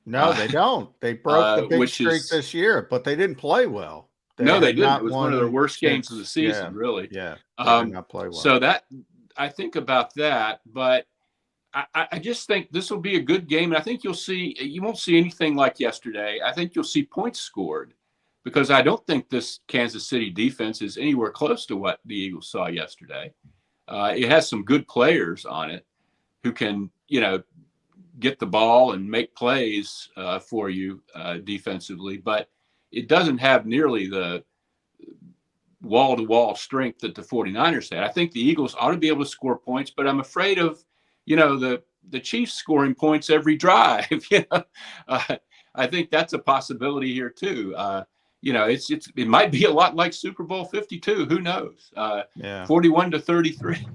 No, they don't. They broke the big streak this year, but they didn't play well. No, they didn't. It was one of their worst games of the season, really. Yeah, they did not play well. So that I think about that, but I just think this will be a good game, and I think you won't see anything like yesterday. I think you'll see points scored because I don't think this Kansas City defense is anywhere close to what the Eagles saw yesterday. It has some good players on it who can, get the ball and make plays for you defensively, but it doesn't have nearly the wall-to-wall strength that the 49ers had. I think the Eagles ought to be able to score points, but I'm afraid of, the Chiefs scoring points every drive. I think that's a possibility here too. It might be a lot like Super Bowl 52. Who knows? 41-33.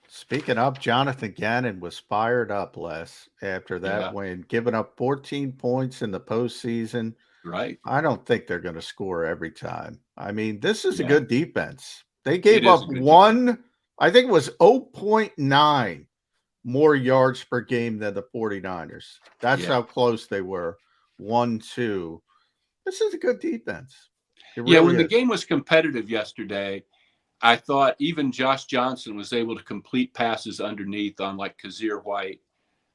Speaking of, Jonathan Gannon was fired up, Les, after that win, giving up 14 points in the postseason. Right. I don't think they're going to score every time. I mean, this is a good defense. They gave up I think it was 0.9 more yards per game than the 49ers. That's how close they were. 1-2. This is a good defense. When the game was competitive yesterday, I thought even Josh Johnson was able to complete passes underneath on like Kazir White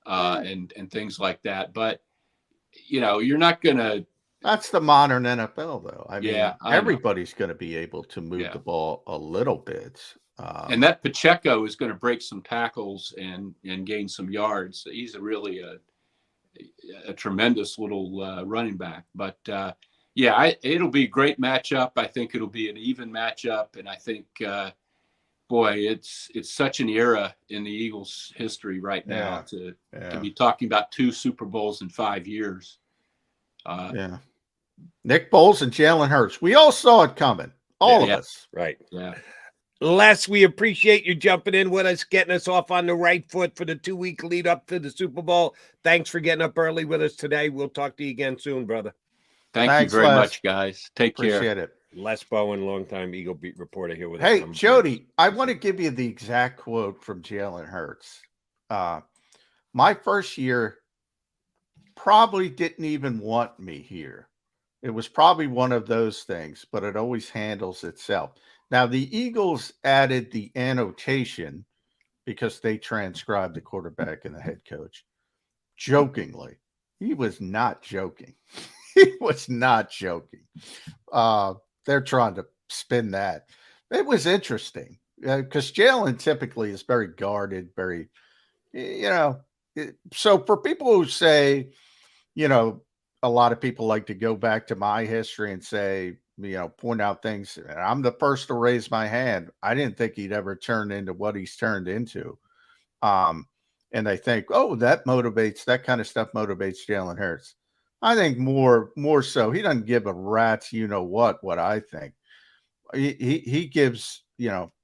and things like that. But, you're not going to. That's the modern NFL, though. I mean, everybody's going to be able to move the ball a little bit. And that Pacheco is going to break some tackles and gain some yards. He's really a tremendous little running back. But, it'll be a great matchup. I think it'll be an even matchup. And I think, it's such an era in the Eagles' history right now to be talking about 2 Super Bowls in 5 years. Nick Foles and Jalen Hurts. We all saw it coming. All of us. Right. Yeah. Les, we appreciate you jumping in with us, getting us off on the right foot for the 2-week lead up to the Super Bowl. Thanks for getting up early with us today. We'll talk to you again soon, brother. Thanks you very much, guys. Take care. Appreciate it. Les Bowen, longtime Eagle beat reporter here with us. Hey, Jody, I want to give you the exact quote from Jalen Hurts. My first year probably didn't even want me here. It was probably one of those things, but it always handles itself. Now, the Eagles added the annotation because they transcribed the quarterback and the head coach jokingly. He was not joking. He was not joking. They're trying to spin that. It was interesting because Jalen typically is very guarded, very, so for people who say, a lot of people like to go back to my history and say, point out things. I'm the first to raise my hand. I didn't think he'd ever turn into what he's turned into. And they think, that kind of stuff motivates Jalen Hurts. I think more so. He doesn't give a rat's what I think. He gives,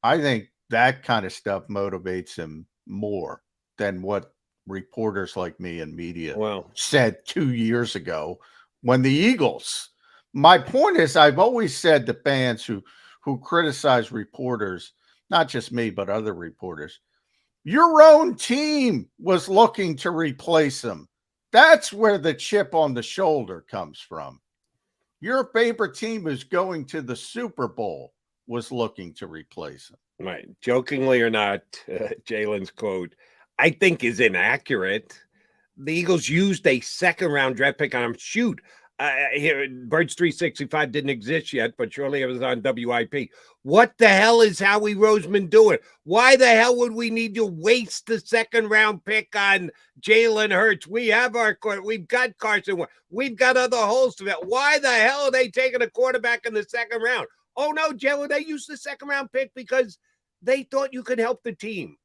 I think that kind of stuff motivates him more than what reporters like me and media said 2 years ago when the Eagles. My point is, I've always said to fans who criticize reporters, not just me, but other reporters, your own team was looking to replace him. That's where the chip on the shoulder comes from. Your favorite team who's going to the Super Bowl was looking to replace him. Right. Jokingly or not, Jalen's quote, I think is inaccurate. The Eagles used a second-round draft pick on him. Shoot. Here, Birds 365 didn't exist yet, but surely it was on WIP. What the hell is Howie Roseman doing? Why the hell would we need to waste the second-round pick on Jalen Hurts? We have we've got Carson. We've got other holes to fill. Why the hell are they taking a quarterback in the second round? Oh, no, Jalen, they used the second-round pick because they thought you could help the team.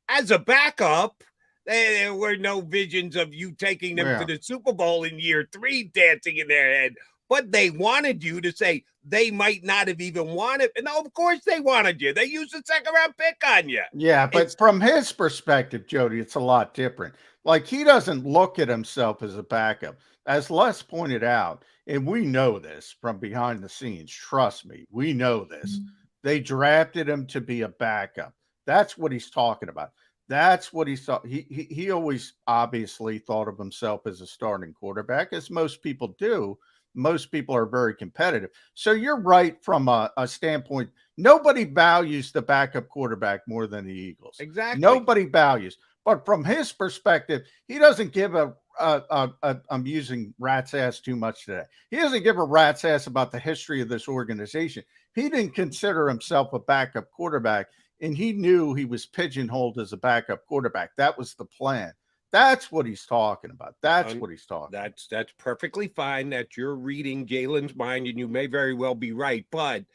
As a backup, there were no visions of you taking them to the Super Bowl in year 3 dancing in their head. but they wanted you to say they might not have even wanted. And of course they wanted you. They used a second-round pick on you. Yeah, but from his perspective, Jody, it's a lot different. Like, he doesn't look at himself as a backup. As Les pointed out, and we know this from behind the scenes, trust me, we know this. They drafted him to be a backup. That's what he's talking about. That's what he thought. He always obviously thought of himself as a starting quarterback, as most people do. Most people are very competitive. So you're right from a standpoint. Nobody values the backup quarterback more than the Eagles. Exactly. Nobody values. But from his perspective, he doesn't give I'm using rat's ass too much today. He doesn't give a rat's ass about the history of this organization. He didn't consider himself a backup quarterback, and he knew he was pigeonholed as a backup quarterback. That was the plan. That's what he's talking about. That's what he's talking about. That's perfectly fine that you're reading Jalen's mind, and you may very well be right, but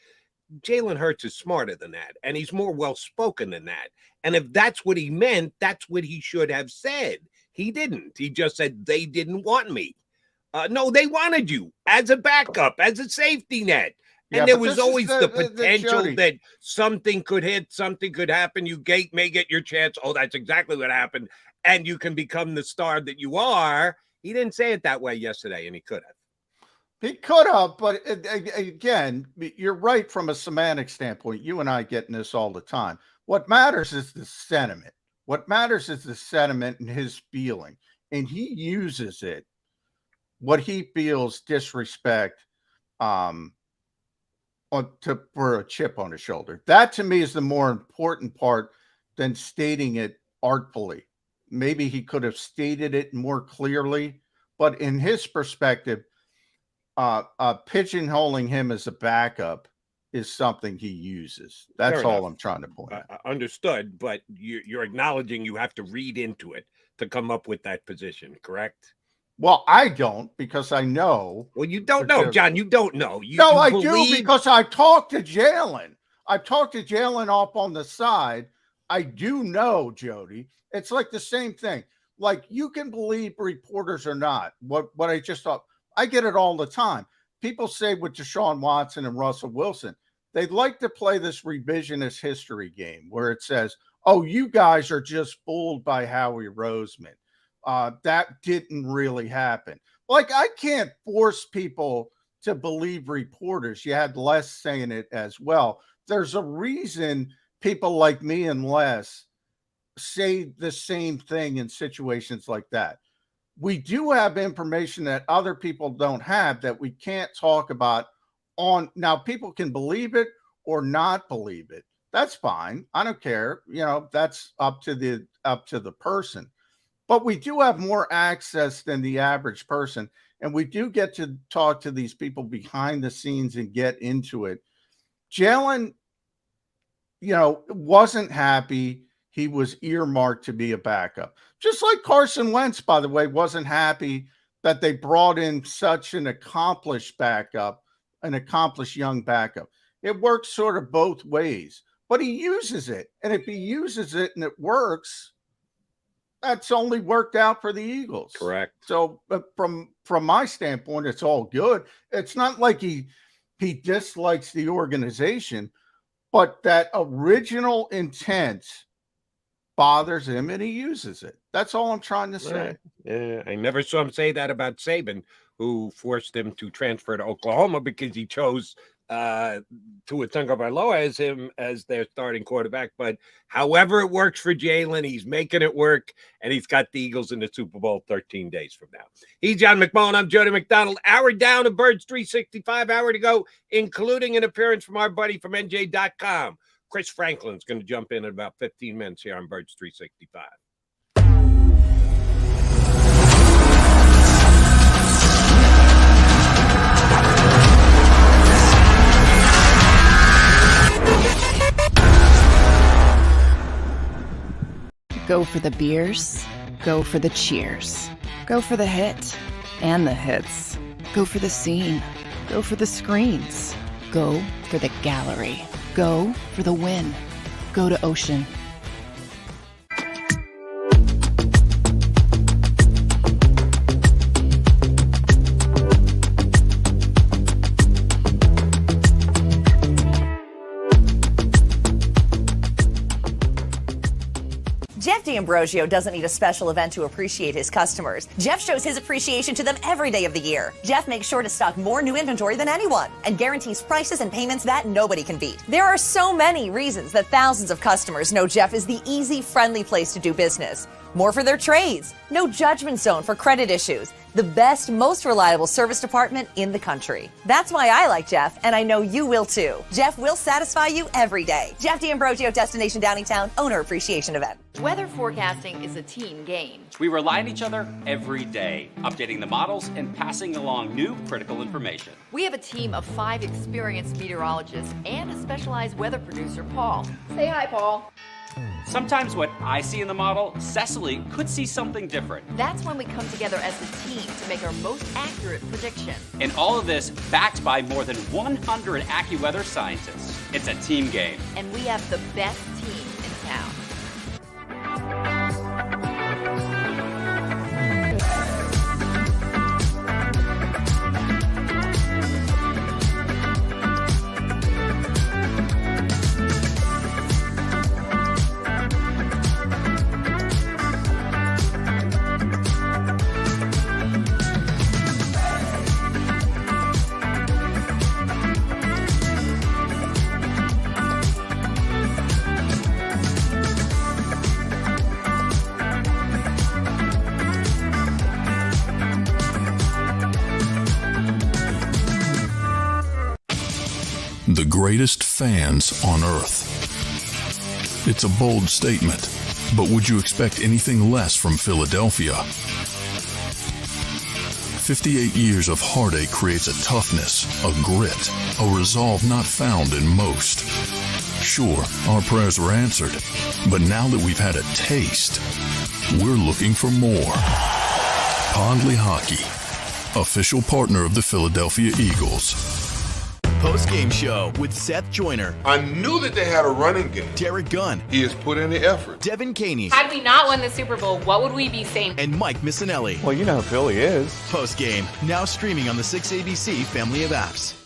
Jalen Hurts is smarter than that, and he's more well-spoken than that. And if that's what he meant, that's what he should have said. He didn't. He just said, they didn't want me. No, they wanted you as a backup, as a safety net. And Yeah, there but was this is always the potential Jody. that something could hit, something could happen. You may get your chance. Oh, that's exactly what happened. And you can become the star that you are. He didn't say it that way yesterday, and he could have. He could have, but again, you're right from a semantic standpoint. You and I get in this all the time. What matters is the sentiment. What matters is the sentiment and his feeling. And he uses it, what he feels disrespect, for a chip on his shoulder. That to me is the more important part than stating it artfully. Maybe he could have stated it more clearly, but in his perspective, pigeonholing him as a backup is something he uses. That's Fair all enough. I'm trying to point out. Understood, but you're acknowledging you have to read into it to come up with that position, correct? Well, I don't, because I know. Well, you don't know, John. You don't know. No, I do, because I talked to Jalen. I talked to Jalen off on the side. I do know, Jody. It's like the same thing. Like, you can believe reporters or not. What I just thought, I get it all the time. People say with Deshaun Watson and Russell Wilson, they'd like to play this revisionist history game where it says, oh, you guys are just fooled by Howie Roseman. That didn't really happen. Like, I can't force people to believe reporters. You had Les saying it as well. There's a reason people like me and Les say the same thing in situations like that. We do have information that other people don't have that we can't talk about on. Now, people can believe it or not believe it. That's fine. I don't care. You know, that's up to the person. But we do have more access than the average person, and we do get to talk to these people behind the scenes and get into it. Jalen, wasn't happy. He was earmarked to be a backup. Just like Carson Wentz, by the way, wasn't happy that they brought in such an accomplished backup, an accomplished young backup. It works sort of both ways, but he uses it. And if he uses it and it works, that's only worked out for the Eagles. Correct. So from my standpoint, it's all good. It's not like he dislikes the organization, but that original intent bothers him and he uses it. That's all I'm trying to say. Yeah, I never saw him say that about Saban, who forced him to transfer to Oklahoma because he chose Tua Tagovailoa as their starting quarterback. But however it works for Jalen, he's making it work, and he's got the Eagles in the Super Bowl 13 days from now. He's John McMullen. I'm Jody McDonald. Hour down of Birds 365, hour to go, including an appearance from our buddy from NJ.com. Chris Franklin's going to jump in about 15 minutes here on Birds 365. Go for the beers, go for the cheers, go for the hit and the hits, go for the scene, go for the screens, go for the gallery, go for the win, go to Ocean. Jeff D'Ambrosio doesn't need a special event to appreciate his customers. Jeff shows his appreciation to them every day of the year. Jeff makes sure to stock more new inventory than anyone and guarantees prices and payments that nobody can beat. There are so many reasons that thousands of customers know Jeff is the easy, friendly place to do business. More for their trades. No judgment zone for credit issues. The best, most reliable service department in the country. That's why I like Jeff, and I know you will too. Jeff will satisfy you every day. Jeff D'Ambrosio, Destination Downingtown, Owner Appreciation Event. Weather forecasting is a team game. We rely on each other every day, updating the models and passing along new critical information. We have a team of 5 experienced meteorologists and a specialized weather producer, Paul. Say hi, Paul. Sometimes what I see in the model, Cecily could see something different. That's when we come together as a team to make our most accurate prediction. And all of this backed by more than 100 AccuWeather scientists. It's a team game. And we have the best team in town. The greatest fans on earth. It's a bold statement, but would you expect anything less from Philadelphia? 58 years of heartache creates a toughness, a grit, a resolve not found in most. Sure, our prayers were answered, but now that we've had a taste, we're looking for more. Pondley Hockey, official partner of the Philadelphia Eagles. Post-game show with Seth Joyner. I knew that they had a running game. Derek Gunn. He has put in the effort. Devin Caney. Had we not won the Super Bowl, what would we be saying? And Mike Missinelli. Well, you know who Philly is. Post-game, now streaming on the 6ABC family of apps.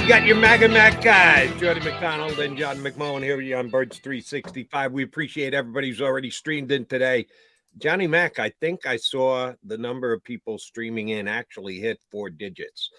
You got your MAGA Mac guys, Jody McDonald and John McMullen here with you on Birds 365. We appreciate everybody who's already streamed in today. Johnny Mac, I think I saw the number of people streaming in actually hit 4 digits.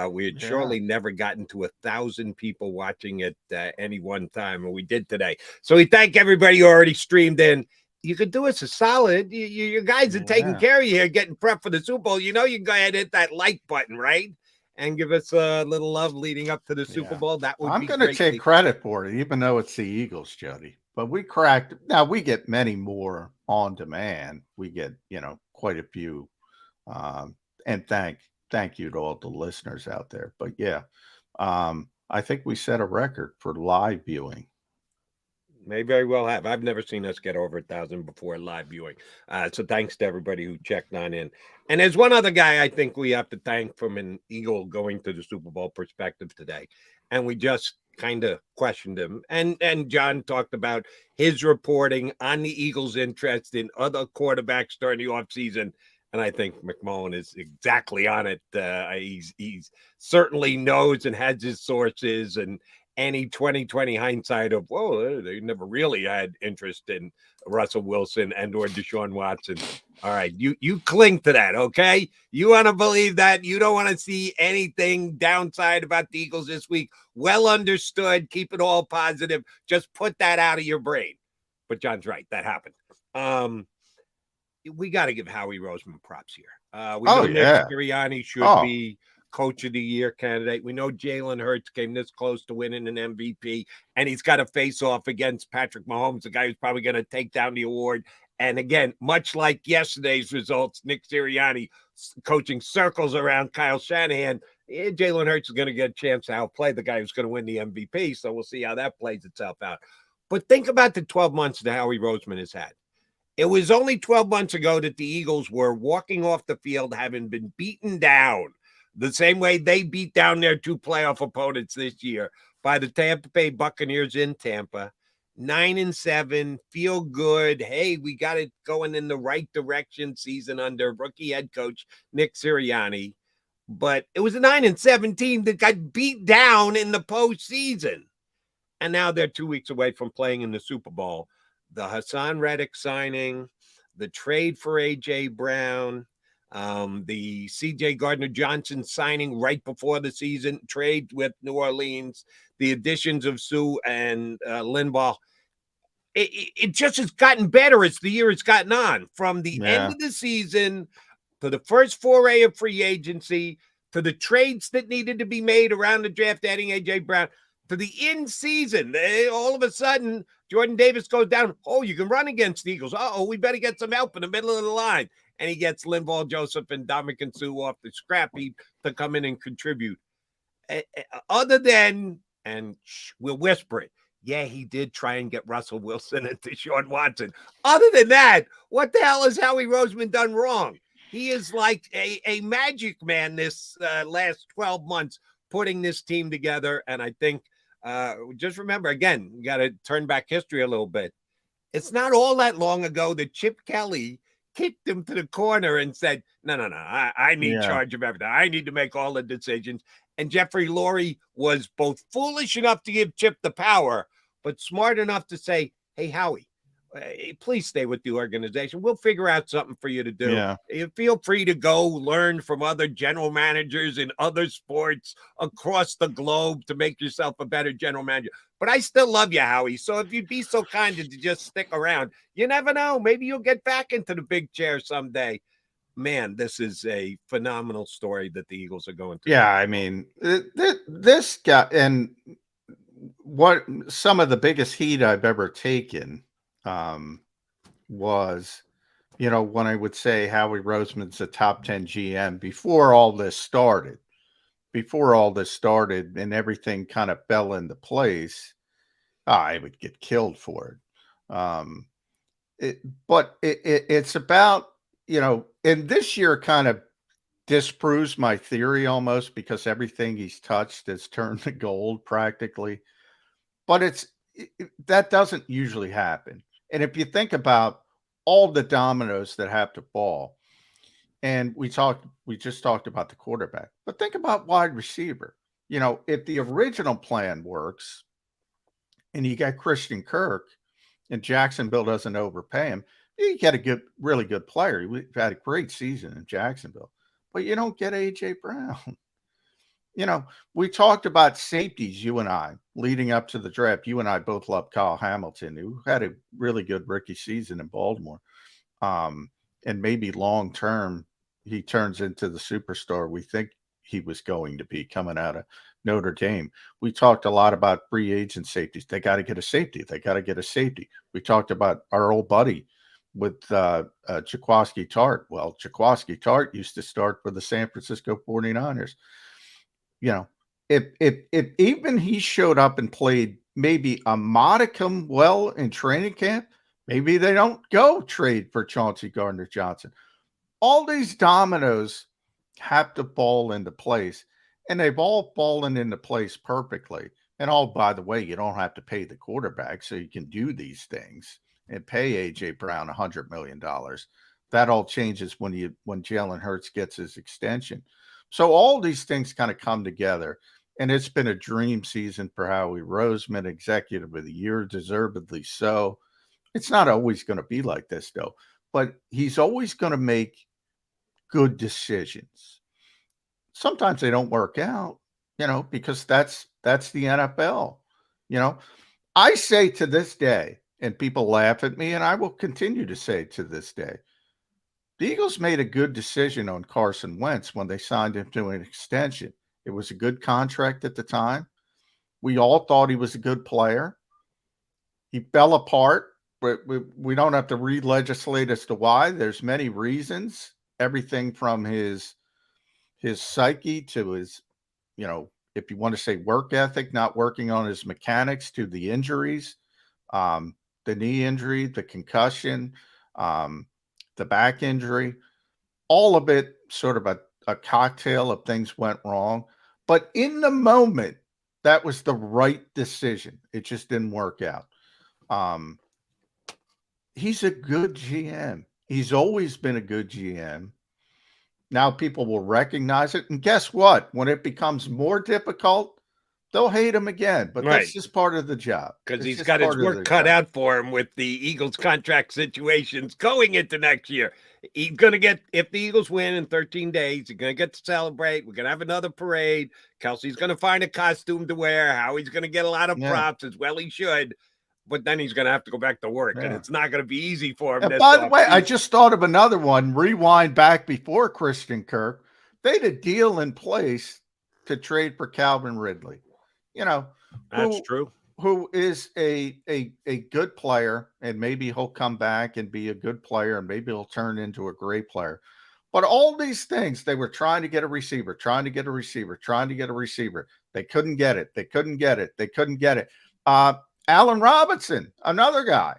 We had surely never gotten to 1,000 people watching at any one time, and we did today. So we thank everybody who already streamed in. You could do us a solid. You guys are taking care of you here, getting prepped for the Super Bowl. You know you can go ahead and hit that like button, right? And give us a little love leading up to the Super Bowl. That would I'm be going to take credit for it, even though it's the Eagles, Jody. But we cracked. Now we get many more on demand. We get, quite a few. And thank you to all the listeners out there. But I think we set a record for live viewing. May very well have. I've never seen us get over 1,000 before live viewing. So thanks to everybody who checked on in. And there's one other guy I think we have to thank from an Eagle going to the Super Bowl perspective today. And we just kind of questioned him. And John talked about his reporting on the Eagles' interest in other quarterbacks during the offseason. And I think McMullen is exactly on it. He's certainly knows and has his sources, and any 2020 hindsight of, whoa, they never really had interest in Russell Wilson and or Deshaun Watson. All right, you cling to that, okay? You want to believe that. You don't want to see anything downside about the Eagles this week. Well understood. Keep it all positive. Just put that out of your brain. But John's right. That happened. We got to give Howie Roseman props here. We know Nick Sirianni should be Coach of the Year candidate. We know Jalen Hurts came this close to winning an MVP, and he's got a face-off against Patrick Mahomes, the guy who's probably going to take down the award. And again, much like yesterday's results, Nick Sirianni coaching circles around Kyle Shanahan. Jalen Hurts is going to get a chance to outplay the guy who's going to win the MVP, so we'll see how that plays itself out. But think about the 12 months that Howie Roseman has had. It was only 12 months ago that the Eagles were walking off the field having been beaten down the same way they beat down their 2 playoff opponents this year by the Tampa Bay Buccaneers in Tampa. 9-7, feel good. Hey, we got it going in the right direction season under rookie head coach Nick Sirianni. But it was a 9-7 team that got beat down in the postseason. And now they're 2 weeks away from playing in the Super Bowl. The Hassan Reddick signing, the trade for A.J. Brown, the C.J. Gardner-Johnson signing right before the season, trade with New Orleans, the additions of Sue and Linval. It just has gotten better as the year has gotten on. From the end of the season to the first foray of free agency, to the trades that needed to be made around the draft, adding A.J. Brown, to the in-season, all of a sudden, Jordan Davis goes down. Oh, you can run against the Eagles. Uh-oh, we better get some help in the middle of the line. And he gets Linval Joseph and Dominican Sue off the scrap heap to come in and contribute. Other than, and we'll whisper it, yeah, he did try and get Russell Wilson and Deshaun Watson. Other than that, what the hell has Howie Roseman done wrong? He is like a magic man this last 12 months putting this team together. And I think, just remember, again, you got to turn back history a little bit. It's not all that long ago that Chip Kelly kicked him to the corner and said, no, I need charge of everything. I need to make all the decisions. And Jeffrey Lurie was both foolish enough to give Chip the power, but smart enough to say, hey, Howie, please stay with the organization. We'll figure out something for you to do. Yeah. You feel free to go learn from other general managers in other sports across the globe to make yourself a better general manager. But I still love you, Howie. So if you'd be so kind to just stick around, you never know. Maybe you'll get back into the big chair someday. Man, this is a phenomenal story that the Eagles are going through. Yeah, I mean, this guy, and what some of the biggest heat I've ever taken was, when I would say Howie Roseman's a top 10 GM before all this started and everything kind of fell into place, I would get killed for it. But it's about, and this year kind of disproves my theory almost, because everything he's touched has turned to gold practically. But that doesn't usually happen. And if you think about all the dominoes that have to fall, and we just talked about the quarterback, but think about wide receiver. If the original plan works and you got Christian Kirk and Jacksonville doesn't overpay him, you get a really good player. We've had a great season in Jacksonville, but you don't get A.J. Brown. We talked about safeties, you and I, leading up to the draft. You and I both love Kyle Hamilton, who had a really good rookie season in Baltimore. And maybe long-term, he turns into the superstar we think he was going to be coming out of Notre Dame. We talked a lot about free agent safeties. They got to get a safety. We talked about our old buddy with Jaquiski Tartt. Well, Jaquiski Tartt used to start for the San Francisco 49ers. If even he showed up and played maybe a modicum well in training camp, maybe they don't go trade for Chauncey Gardner-Johnson. All these dominoes have to fall into place, and they've all fallen into place perfectly. And by the way, you don't have to pay the quarterback, so you can do these things and pay A.J. Brown $100 million. That all changes when Jalen Hurts gets his extension. So all these things kind of come together, and it's been a dream season for Howie Roseman, Executive of the Year, deservedly so. It's not always going to be like this, though, but he's always going to make good decisions. Sometimes they don't work out, because that's the NFL. I say to this day, and people laugh at me, and I will continue to say to this day, the Eagles made a good decision on Carson Wentz when they signed him to an extension. It was a good contract at the time. We all thought he was a good player. He fell apart, but we don't have to re-legislate as to why. There's many reasons. Everything from his psyche to his, if you want to say work ethic, not working on his mechanics, to the injuries, the knee injury, the concussion, the back injury, all of it sort of a cocktail of things went wrong. But in the moment, that was the right decision. It just didn't work out. He's a good GM. He's always been a good GM. Now people will recognize it. And guess what? When it becomes more difficult, they'll hate him again. But that's just part of the job. Because he's got his work cut out for him with the Eagles contract situations going into next year. He's going to get, if the Eagles win in 13 days, he's going to get to celebrate. We're going to have another parade. Kelsey's going to find a costume to wear. Howie's going to get a lot of props, as well he should. But then he's going to have to go back to work, and it's not going to be easy for him. And by the way, I just thought of another one. Rewind back before Christian Kirk. They had a deal in place to trade for Calvin Ridley. You know, that's true. Who is a good player, and maybe he'll come back and be a good player, and maybe he'll turn into a great player. But all these things, they were trying to get a receiver, trying to get a receiver, trying to get a receiver. They couldn't get it. They couldn't get it. They couldn't get it. Allen Robinson, another guy,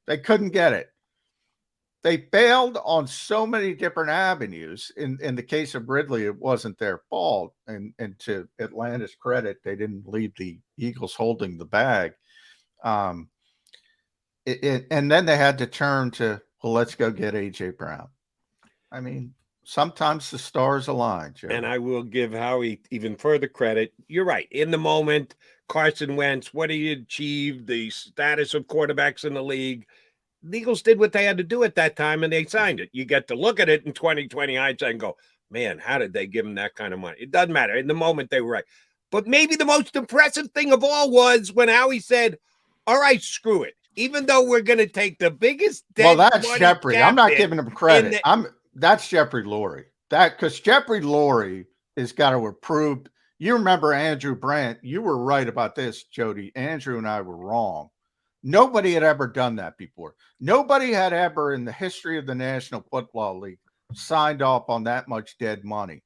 they couldn't get it. They failed on so many different avenues. In the case of Ridley, it wasn't their fault. And to Atlanta's credit, they didn't leave the Eagles holding the bag. And then they had to turn to, well, let's go get A.J. Brown. I mean, sometimes the stars align, Joe. And I will give Howie even further credit. You're right. In the moment, Carson Wentz, what he achieved, the status of quarterbacks in the league, the Eagles did what they had to do at that time, and they signed it. You get to look at it in 2020 hindsight and go, man, how did they give him that kind of money? It doesn't matter. In the moment, they were right. But maybe the most impressive thing of all was when Howie said, all right, screw it. Even though we're going to take the biggest well, that's Jeffrey. I'm not giving him credit. That's Jeffrey Lurie. Because Jeffrey Lurie has got to approve. You remember Andrew Brandt. You were right about this, Jody. Andrew and I were wrong. Nobody had ever done that before. Nobody had ever in the history of the National Football League signed off on that much dead money.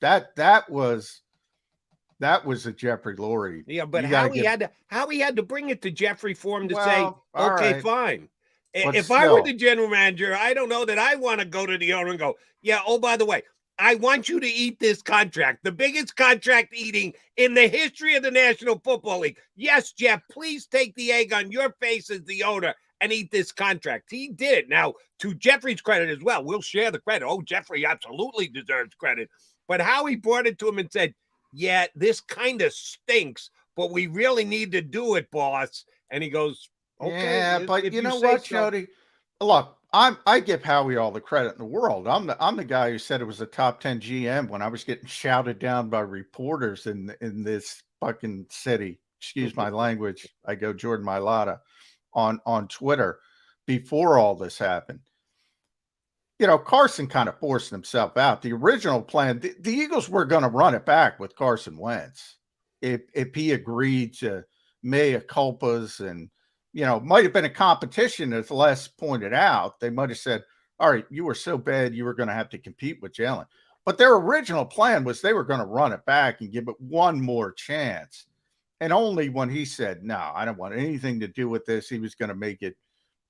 That was a Jeffrey Lurie. Yeah, but how he had to bring it to Jeffrey for him to say, okay, right, fine. But if I were the general manager, I don't know that I want to go to the owner and go, yeah, oh, by the way, I want you to eat this contract, the biggest contract eating in the history of the National Football League. Yes, Jeff, please take the egg on your face as the owner and eat this contract. He did it. Now, to Jeffrey's credit as well, we'll share the credit. Oh, Jeffrey absolutely deserves credit. But how he brought it to him and said, yeah, this kind of stinks, but we really need to do it, boss. And he goes, okay. Yeah, but you know what, Jody? Look, I give Howie all the credit in the world. I'm the guy who said it was a top 10 GM when I was getting shouted down by reporters in this fucking city. Excuse my language. I go Jordan Mailata on Twitter before all this happened. You know, Carson kind of forced himself out. The original plan, the Eagles were going to run it back with Carson Wentz if he agreed to mea culpas and, you know, might have been a competition, as Les pointed out. They might have said, all right, you were so bad you were going to have to compete with Jalen. But their original plan was they were going to run it back and give it one more chance. And only when he said, no, I don't want anything to do with this, he was going to make it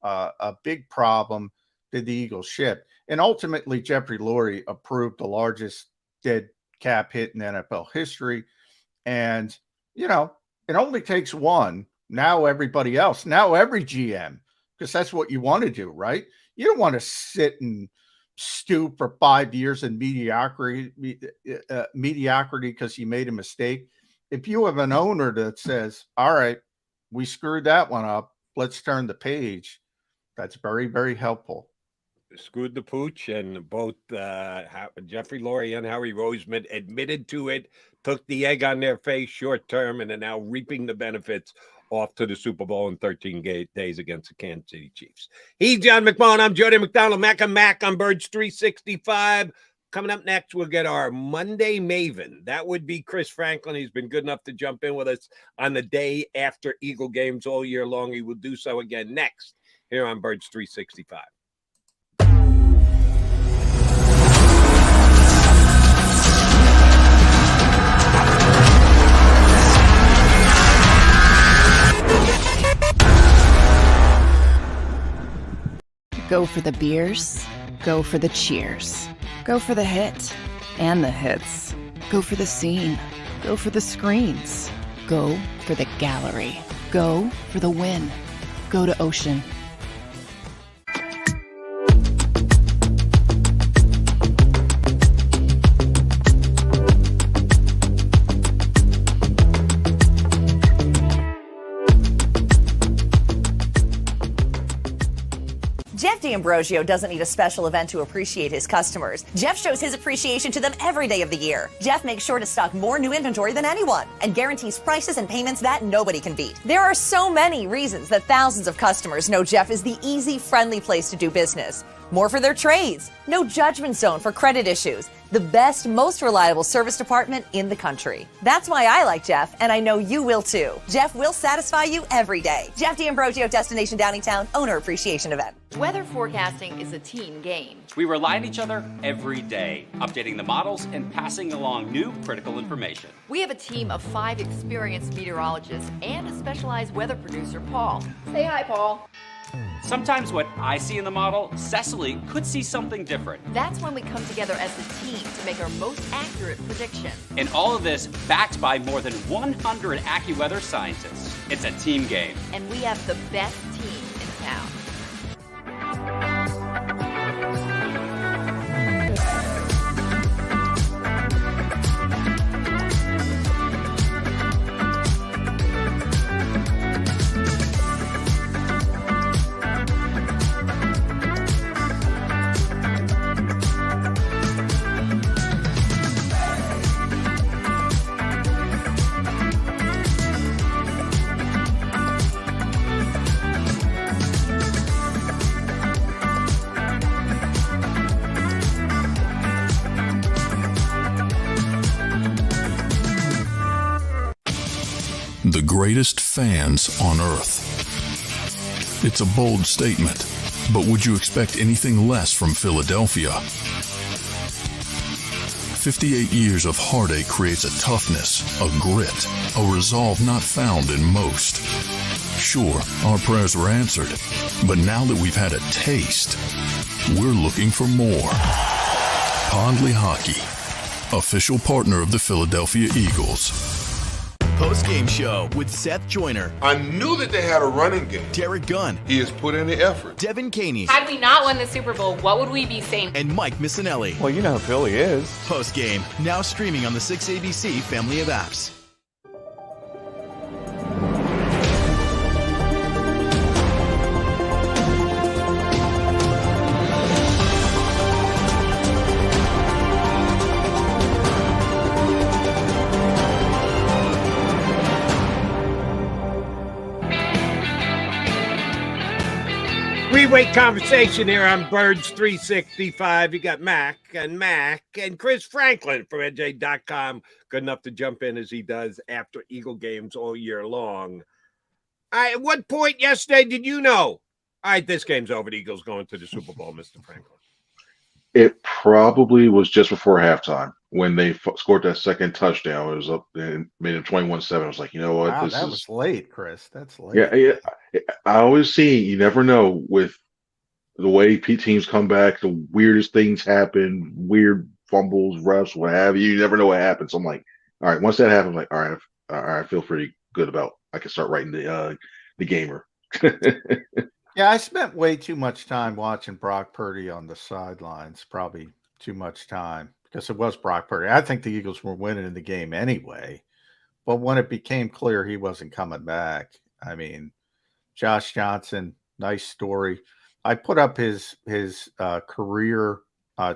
a big problem, did the Eagles ship. And ultimately, Jeffrey Lurie approved the largest dead cap hit in NFL history. And, you know, it only takes one. Now everybody else, now every GM, because that's what you want to do, right? You don't want to sit and stew for 5 years in mediocrity because you made a mistake. If you have an owner that says, all right, we screwed that one up, let's turn the page, that's very, very helpful. Screwed the pooch, and both Jeffrey Lurie and Howie Roseman admitted to it, took the egg on their face short term, and are now reaping the benefits off to the Super Bowl in 13 days against the Kansas City Chiefs. He's John McMullen. I'm Jody McDonald. Mac and Mac on Birds 365. Coming up next, we'll get our Monday Maven. That would be Chris Franklin. He's been good enough to jump in with us on the day after Eagle games all year long. He will do so again next here on Birds 365. Go for the beers, go for the cheers, go for the hit and the hits. Go for the scene. Go for the screens. Go for the gallery. Go for the win. Go to Ocean. Jeff D'Ambrosio doesn't need a special event to appreciate his customers. Jeff shows his appreciation to them every day of the year. Jeff makes sure to stock more new inventory than anyone and guarantees prices and payments that nobody can beat. There are so many reasons that thousands of customers know Jeff is the easy, friendly place to do business. More for their trades. No judgment zone for credit issues. The best, most reliable service department in the country. That's why I like Jeff, and I know you will too. Jeff will satisfy you every day. Jeff D'Ambrosio, Destination Downingtown, Owner Appreciation Event. Weather forecasting is a team game. We rely on each other every day, updating the models and passing along new critical information. We have a team of 5 experienced meteorologists and a specialized weather producer, Paul. Say hi, Paul. Sometimes what I see in the model, Cecily could see something different. That's when we come together as a team to make our most accurate prediction. And all of this backed by more than 100 AccuWeather scientists. It's a team game. And we have the best team in town. The greatest fans on earth. It's a bold statement, but would you expect anything less from Philadelphia? 58 years of heartache creates a toughness, a grit, a resolve not found in most. Sure, our prayers were answered, but now that we've had a taste, we're looking for more. Pondley Hockey, official partner of the Philadelphia Eagles. Post-game show with Seth Joyner. I knew that they had a running game. Derek Gunn. He has put in the effort. Devin Caney. Had we not won the Super Bowl, what would we be saying? And Mike Missinelli. Well, you know who Philly is. Post-game, now streaming on the 6ABC family of apps. Three-way conversation here on Birds 365. You got Mac and Chris Franklin from NJ.com. Good enough to jump in as he does after Eagle games all year long. At what point yesterday did you know? All right, this game's over. The Eagles going to the Super Bowl, Mr. Franklin. It probably was just before halftime when they scored that second touchdown. It was up and made it 21-7. I was like, you know what? Wow, that was late, Chris. That's late. Yeah. I always see, you never know with the way teams come back, the weirdest things happen, weird fumbles, refs, what have you. You never know what happens. So I'm like, all right, once that happens, I'm like, all right, I feel pretty good about I can start writing the gamer. Yeah, I spent way too much time watching Brock Purdy on the sidelines, probably too much time because it was Brock Purdy. I think the Eagles were winning in the game anyway, but when it became clear he wasn't coming back, I mean, Josh Johnson, nice story. I put up his career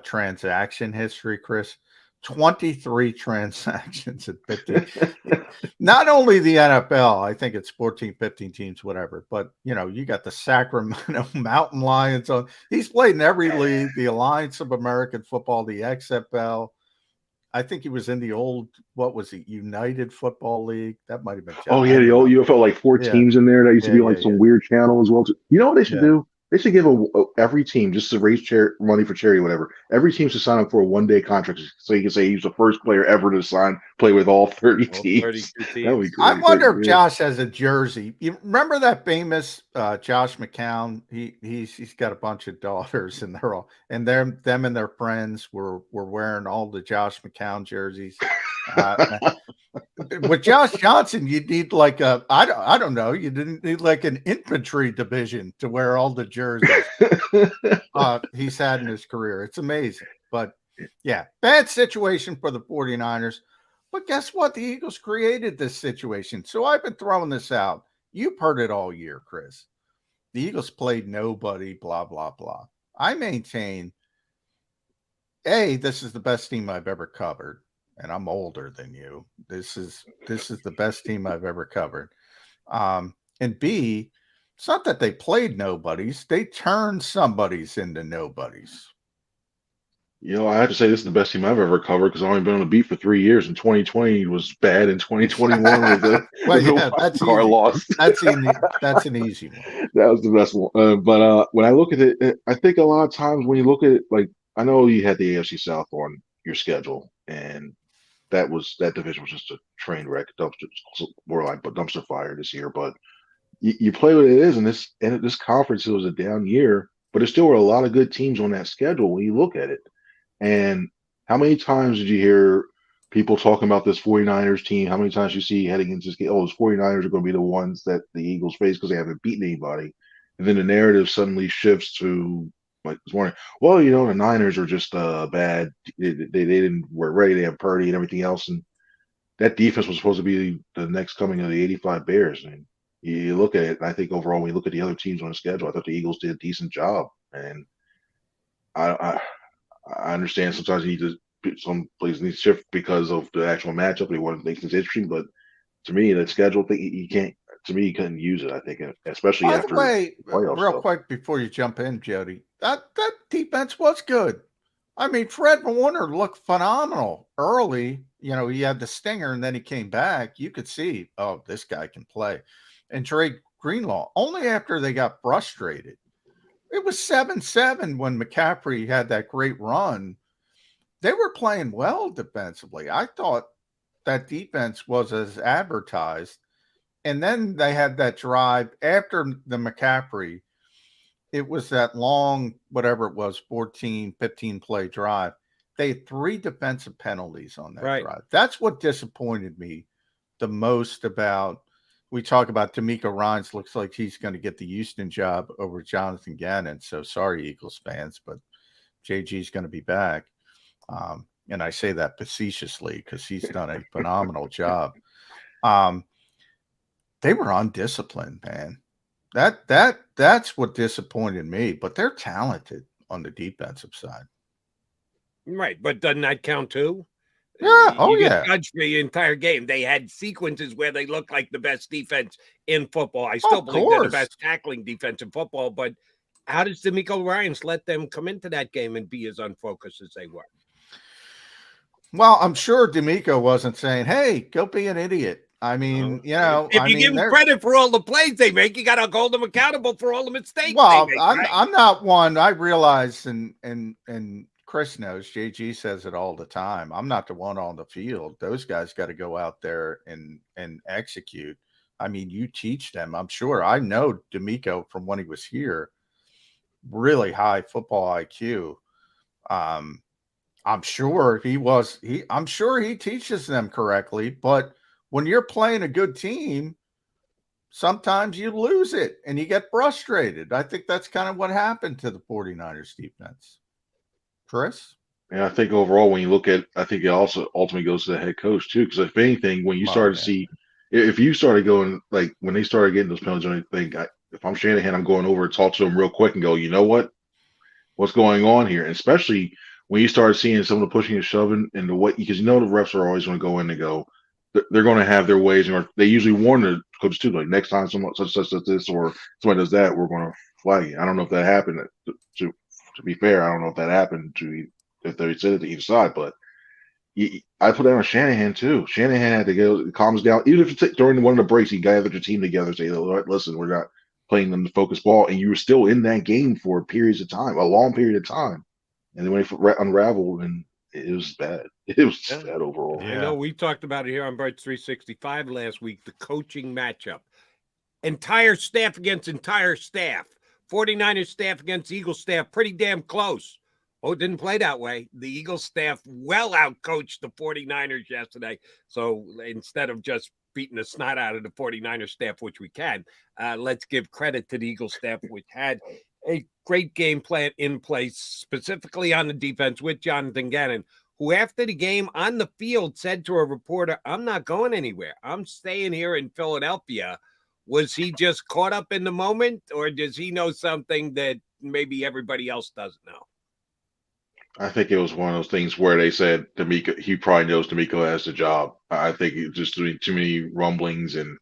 transaction history, Chris. 23 transactions at 50. Not only the NFL, I think it's 14, 15 teams, whatever, but you know, you got the Sacramento Mountain Lions on. He's played in every league, the Alliance of American Football, the XFL. I think he was in the old, what was it, United Football League? That might have been. Oh, yeah, the old UFL, like four teams in there. That used to be like some weird channel as well. You know what they should do? They should give every team, just to raise money for charity, whatever. Every team should sign up for a 1-day contract, so you can say he's the first player ever to play with all 30 teams. 32 teams. That would be great. I wonder if Josh has a jersey. You remember that famous Josh McMullen? He's got a bunch of daughters, and they're all them and their friends were wearing all the Josh McMullen jerseys. With Josh Johnson, you need like I don't know, you didn't need like an infantry division to wear all the jerseys he's had in his career. It's amazing. But yeah, bad situation for the 49ers. But guess what? The Eagles created this situation. So I've been throwing this out. You've heard it all year, Chris. The Eagles played nobody, blah, blah, blah. I maintain, this is the best team I've ever covered. And I'm older than you. This is the best team I've ever covered. And B, it's not that they played nobodies. They turned somebodies into nobodies. I have to say this is the best team I've ever covered because I've only been on the beat for 3 years, and 2020 was bad, and 2021 was a car loss. That's an easy one. That was the best one. But when I look at it, I think a lot of times when you look at it, like I know you had the AFC South on your schedule, and that division was just a train wreck, dumpster fire this year. But you play what it is, and this conference, it was a down year, but there still were a lot of good teams on that schedule when you look at it. And how many times did you hear people talking about this 49ers team? How many times you see heading into this game, those 49ers are going to be the ones that the Eagles face because they haven't beaten anybody. And then the narrative suddenly shifts to like this morning, the Niners are just bad. They didn't weren't ready. They have Purdy and everything else. And that defense was supposed to be the next coming of the 85 Bears. And you look at it, and I think overall, when you look at the other teams on the schedule, I thought the Eagles did a decent job. And I understand sometimes some places need to shift because of the actual matchup. They want to make things interesting, but to me, that schedule thing, you can't. To me, you couldn't use it. I think, especially By after. the way, real stuff. quick before you jump in, Jody, that defense was good. I mean, Fred Warner looked phenomenal early. He had the stinger, and then he came back. You could see, this guy can play. And Dre Greenlaw, only after they got frustrated. It was 7-7 when McCaffrey had that great run. They were playing well defensively. I thought that defense was as advertised. And then they had that drive after the McCaffrey. It was that long, whatever it was, 14, 15 play drive. They had 3 defensive penalties on that drive. That's what disappointed me the most about. We talk about D'Amico Ryans looks like he's going to get the Houston job over Jonathan Gannon. So sorry, Eagles fans, but JG's going to be back. And I say that facetiously because he's done a phenomenal job. They were undisciplined, man. That's what disappointed me. But they're talented on the defensive side. Right, but doesn't that count too? Yeah. You get judged for the entire game. They had sequences where they looked like the best defense in football. I still believe they're the best tackling defense in football. But how does D'Amico Ryans let them come into that game and be as unfocused as they were? Well, I'm sure D'Amico wasn't saying, "Hey, go be an idiot." I mean, if you give them credit for all the plays they make, you got to hold them accountable for all the mistakes. Well, they make, I'm not one. I realize, and Chris knows. JG says it all the time. I'm not the one on the field. Those guys got to go out there and execute. I mean, you teach them. I'm sure. I know D'Amico from when he was here. Really high football IQ. I'm sure I'm sure he teaches them correctly, but when you're playing a good team, sometimes you lose it and you get frustrated. I think that's kind of what happened to the 49ers defense. Chris? And I think overall, when you look at, I think it also ultimately goes to the head coach too. Because if anything, when you started to see, if you started going, like when they started getting those penalties or anything, if I'm Shanahan, I'm going over and talk to him real quick and go, you know what's going on here? And especially when you start seeing some of the pushing and shoving and the way, because the refs are always going to go in and go, they're going to have their ways, and they usually warn the coaches too, like next time someone such as this or somebody does that, we're going to flag you. I don't know if that happened. To be fair, I don't know if that happened if they said it to each side, but I put that on Shanahan too. Shanahan had to go calms down, even if it's during one of the breaks, he gathered the team together, and say, "Listen, we're not playing them the focus ball, and you were still in that game for periods of time, a long period of time. And then when it unraveled, and it was bad. It was just bad overall. I know we talked about it here on Birds 365 last week, the coaching matchup. Entire staff against entire staff. 49ers staff against Eagles staff, pretty damn close. Oh, it didn't play that way. The Eagles staff well outcoached the 49ers yesterday. So instead of just beating the snot out of the 49ers staff, which we can, let's give credit to the Eagles staff, which had a great game plan in place, specifically on the defense with Jonathan Gannon, who after the game on the field said to a reporter, "I'm not going anywhere. I'm staying here in Philadelphia." Was he just caught up in the moment, or does he know something that maybe everybody else doesn't know? I think it was one of those things where they said D'Amico, he probably knows D'Amico has the job. I think it just doing too many rumblings, and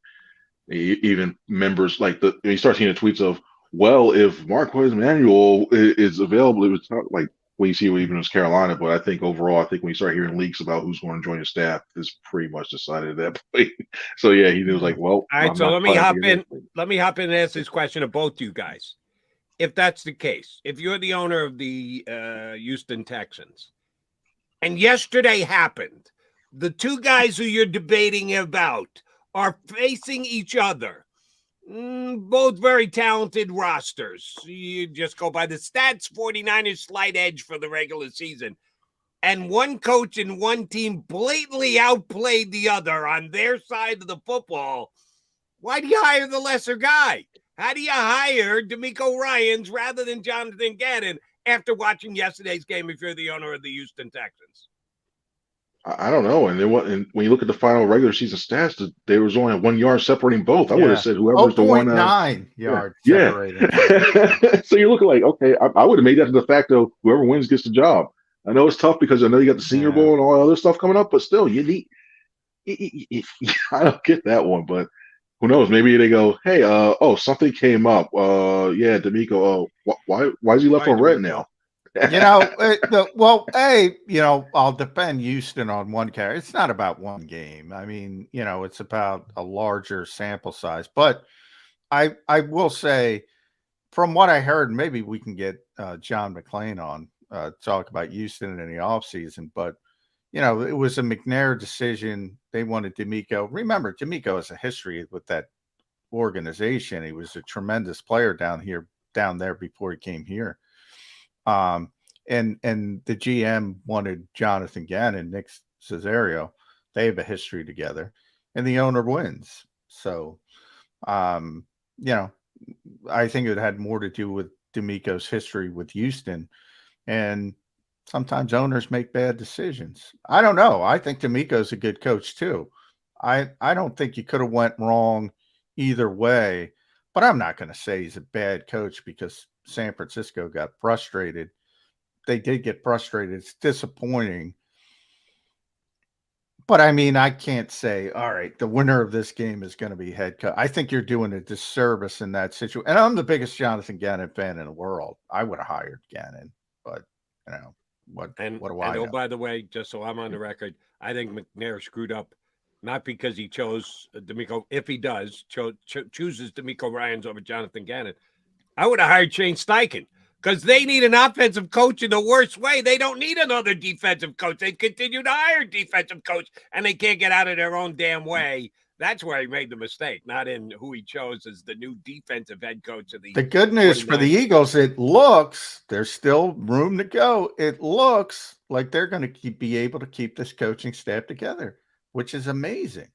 even members like you start seeing the tweets of, well, if Marquez Manuel is available, it was not like when you see what even it was Carolina. But I think overall, I think when you start hearing leaks about who's going to join the staff, it's pretty much decided at that point. So yeah, he was like, well, all right. So let me hop in. Let me hop in and ask this question of both you guys. If that's the case, if you're the owner of the Houston Texans, and yesterday happened, the two guys who you're debating about are facing each other. Both very talented rosters. You just go by the stats, 49ers slight edge for the regular season. And one coach and one team blatantly outplayed the other on their side of the football. Why do you hire the lesser guy? How do you hire D'Amico Ryans rather than Jonathan Gannon after watching yesterday's game if you're the owner of the Houston Texans? I don't know. And when you look at the final regular season stats, there was only 1 yard separating both. I would have said whoever's the one. 0.9 yards separated. Yeah. So you're looking like, okay, I would have made that to the fact of whoever wins gets the job. I know it's tough because I know you got the Senior Bowl and all that other stuff coming up, but still, you need. I don't get that one, but who knows? Maybe they go, hey, something came up. Yeah, D'Amico. Why is he left on red now? I'll defend Houston on one carry. It's not about one game. I mean, it's about a larger sample size. But I will say, from what I heard, maybe we can get John McMullen on talk about Houston in the offseason. But, it was a McNair decision. They wanted D'Amico. Remember, D'Amico has a history with that organization. He was a tremendous player down there before he came here. And the GM wanted Jonathan Gannon, Nick Cesario. They have a history together, and the owner wins. So, I think it had more to do with D'Amico's history with Houston, and sometimes owners make bad decisions. I don't know. I think D'Amico's a good coach too. I don't think you could have went wrong either way, but I'm not going to say he's a bad coach because San Francisco got frustrated. They did get frustrated. It's disappointing. But I mean, I can't say, all right, the winner of this game is going to be head coach. I think you're doing a disservice in that situation. And I'm the biggest Jonathan Gannon fan in the world. I would have hired Gannon, but what do I know? By the way, just so I'm on the record, I think McNair screwed up, not because he chose D'Amico. If he does, chooses D'Amico Ryans over Jonathan Gannon, I would have hired Shane Steichen. Because they need an offensive coach in the worst way. They don't need another defensive coach. They continue to hire defensive coach, and they can't get out of their own damn way. That's where he made the mistake, not in who he chose as the new defensive head coach of the. The good news for the Eagles, it looks there's still room to go. It looks like they're going to be able to keep this coaching staff together, which is amazing.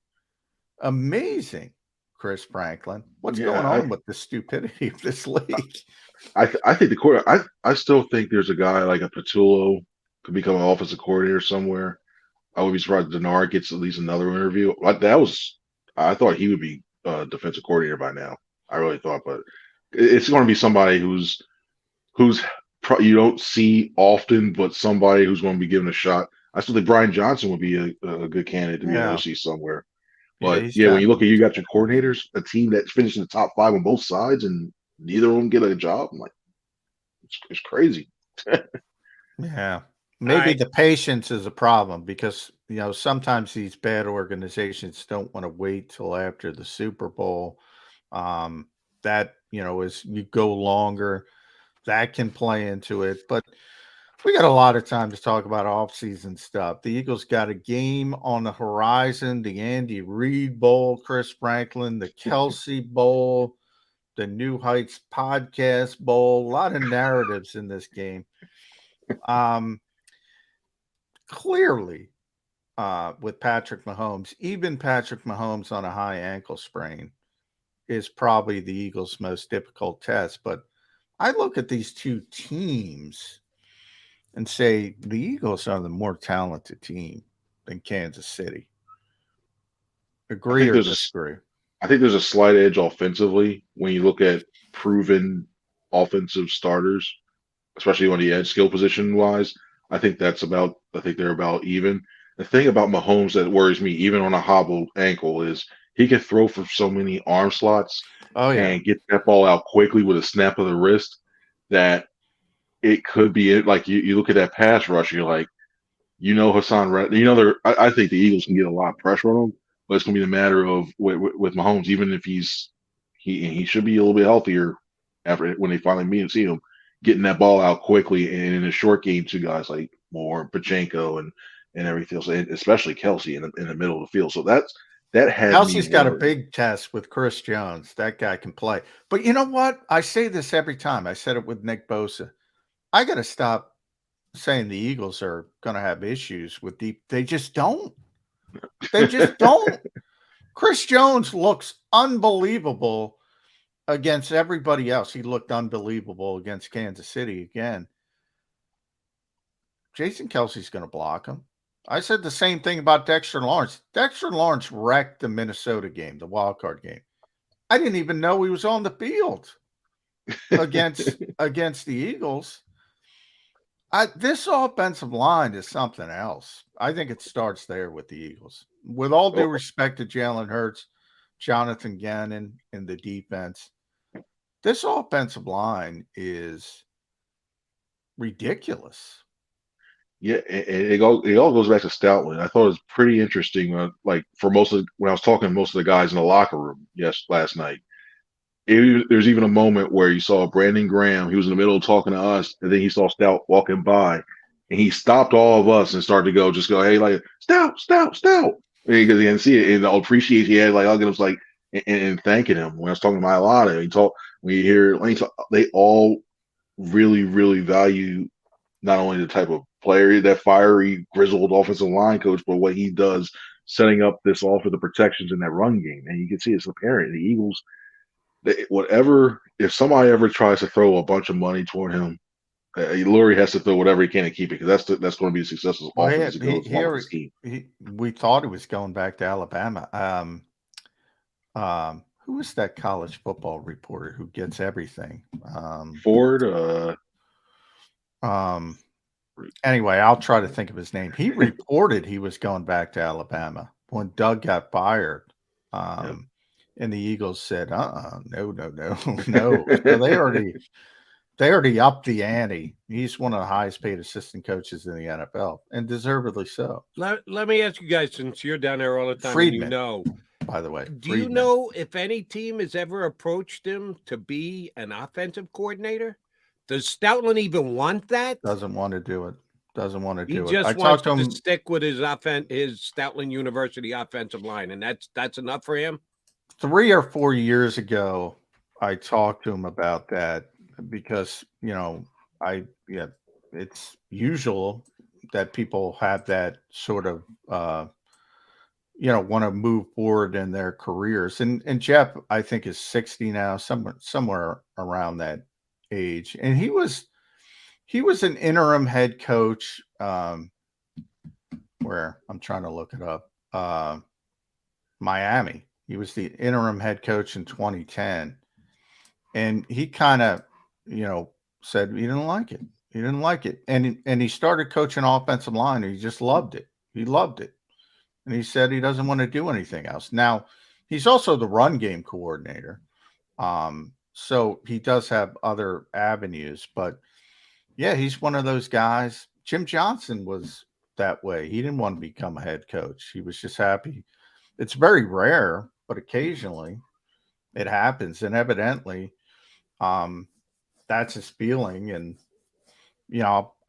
Amazing, Chris Franklin. What's going on with the stupidity of this league? I think the quarter. I still think there's a guy like a Patullo could become an offensive coordinator somewhere. I would be surprised if Denard gets at least another interview. I thought he would be defensive coordinator by now. I really thought, but it's going to be somebody who's you don't see often, but somebody who's going to be given a shot. I still think Brian Johnson would be a good candidate to be an OC somewhere. But when you look at you got your coordinators, a team that's finished in the top 5 on both sides, and neither of them get a job. I'm like, it's crazy. Yeah. Maybe the patience is a problem because, sometimes these bad organizations don't want to wait till after the Super Bowl. that, as you go longer, that can play into it. But we got a lot of time to talk about off-season stuff. The Eagles got a game on the horizon, the Andy Reid Bowl, Chris Franklin, the Kelsey Bowl, the New Heights Podcast Bowl. A lot of narratives in this game. Clearly, with Patrick Mahomes, even Patrick Mahomes on a high ankle sprain is probably the Eagles' most difficult test. But I look at these two teams and say the Eagles are the more talented team than Kansas City. Agree or disagree? I think there's a slight edge offensively when you look at proven offensive starters, especially on the edge skill position wise. I think they're about even. The thing about Mahomes that worries me, even on a hobbled ankle, is he can throw for so many arm slots and get that ball out quickly with a snap of the wrist that it could be like you look at that pass rush, you're like, Hassan Reddick, I think the Eagles can get a lot of pressure on him, but it's going to be a matter of with Mahomes, even if he should be a little bit healthier after when they finally see him, getting that ball out quickly and in a short game to guys like Moore, Pachenko, and everything else, and especially Kelsey in the middle of the field. So that has Kelsey's got a big test with Chris Jones. That guy can play. But you know what? I say this every time. I said it with Nick Bosa. I got to stop saying the Eagles are going to have issues with deep. They just don't. They just don't. Chris Jones looks unbelievable against everybody else. He looked unbelievable against Kansas City again. Jason Kelsey's going to block him. I said the same thing about Dexter Lawrence. Dexter Lawrence wrecked the Minnesota game, the wild card game. I didn't even know he was on the field against the Eagles. This offensive line is something else. I think it starts there with the Eagles. With all due respect to Jalen Hurts, Jonathan Gannon, and the defense, this offensive line is ridiculous. Yeah, and it all goes back to Stoutland. I thought it was pretty interesting. Like for when I was talking to most of the guys in the locker room last night, there's even a moment where you saw Brandon Graham. He was in the middle of talking to us, and then he saw Stout walking by, and he stopped all of us and started to go, hey, like Stout. Because he didn't see it, and I appreciate he had like hugging him, like and thanking him. When I was talking to Mailata, they all really, really value not only the type of player, that fiery, grizzled offensive line coach, but what he does setting up this offensive protections in that run game. And you can see it's apparent. The Eagles, if somebody ever tries to throw a bunch of money toward him, Lurie has to throw whatever he can to keep it, because that's going to be a successful offense. We thought he was going back to Alabama. Who is that college football reporter who gets everything? Ford. Anyway, I'll try to think of his name. He reported he was going back to Alabama when Doug got fired. And the Eagles said, no. So they already upped the ante. He's one of the highest paid assistant coaches in the NFL, and deservedly so. Let me ask you guys, since you're down there all the time, Friedman, by the way. Do you know if any team has ever approached him to be an offensive coordinator? Does Stoutland even want that? Doesn't want to do it. He just wants to stick with his Stoutland University offensive line, and that's enough for him. 3 or 4 years ago, I talked to him about that because, it's usual that people have that sort of, want to move forward in their careers. And Jeff, I think, is 60 now, somewhere around that age. And he was an interim head coach, where I'm trying to look it up, Miami. He was the interim head coach in 2010. And he kind of, said he didn't like it. He didn't like it. And he started coaching offensive line, and he just loved it. He loved it. And he said he doesn't want to do anything else. Now, he's also the run game coordinator. So he does have other avenues. But, yeah, he's one of those guys. Jim Johnson was that way. He didn't want to become a head coach. He was just happy. It's very rare, but occasionally It happens, and evidently, that's his feeling. And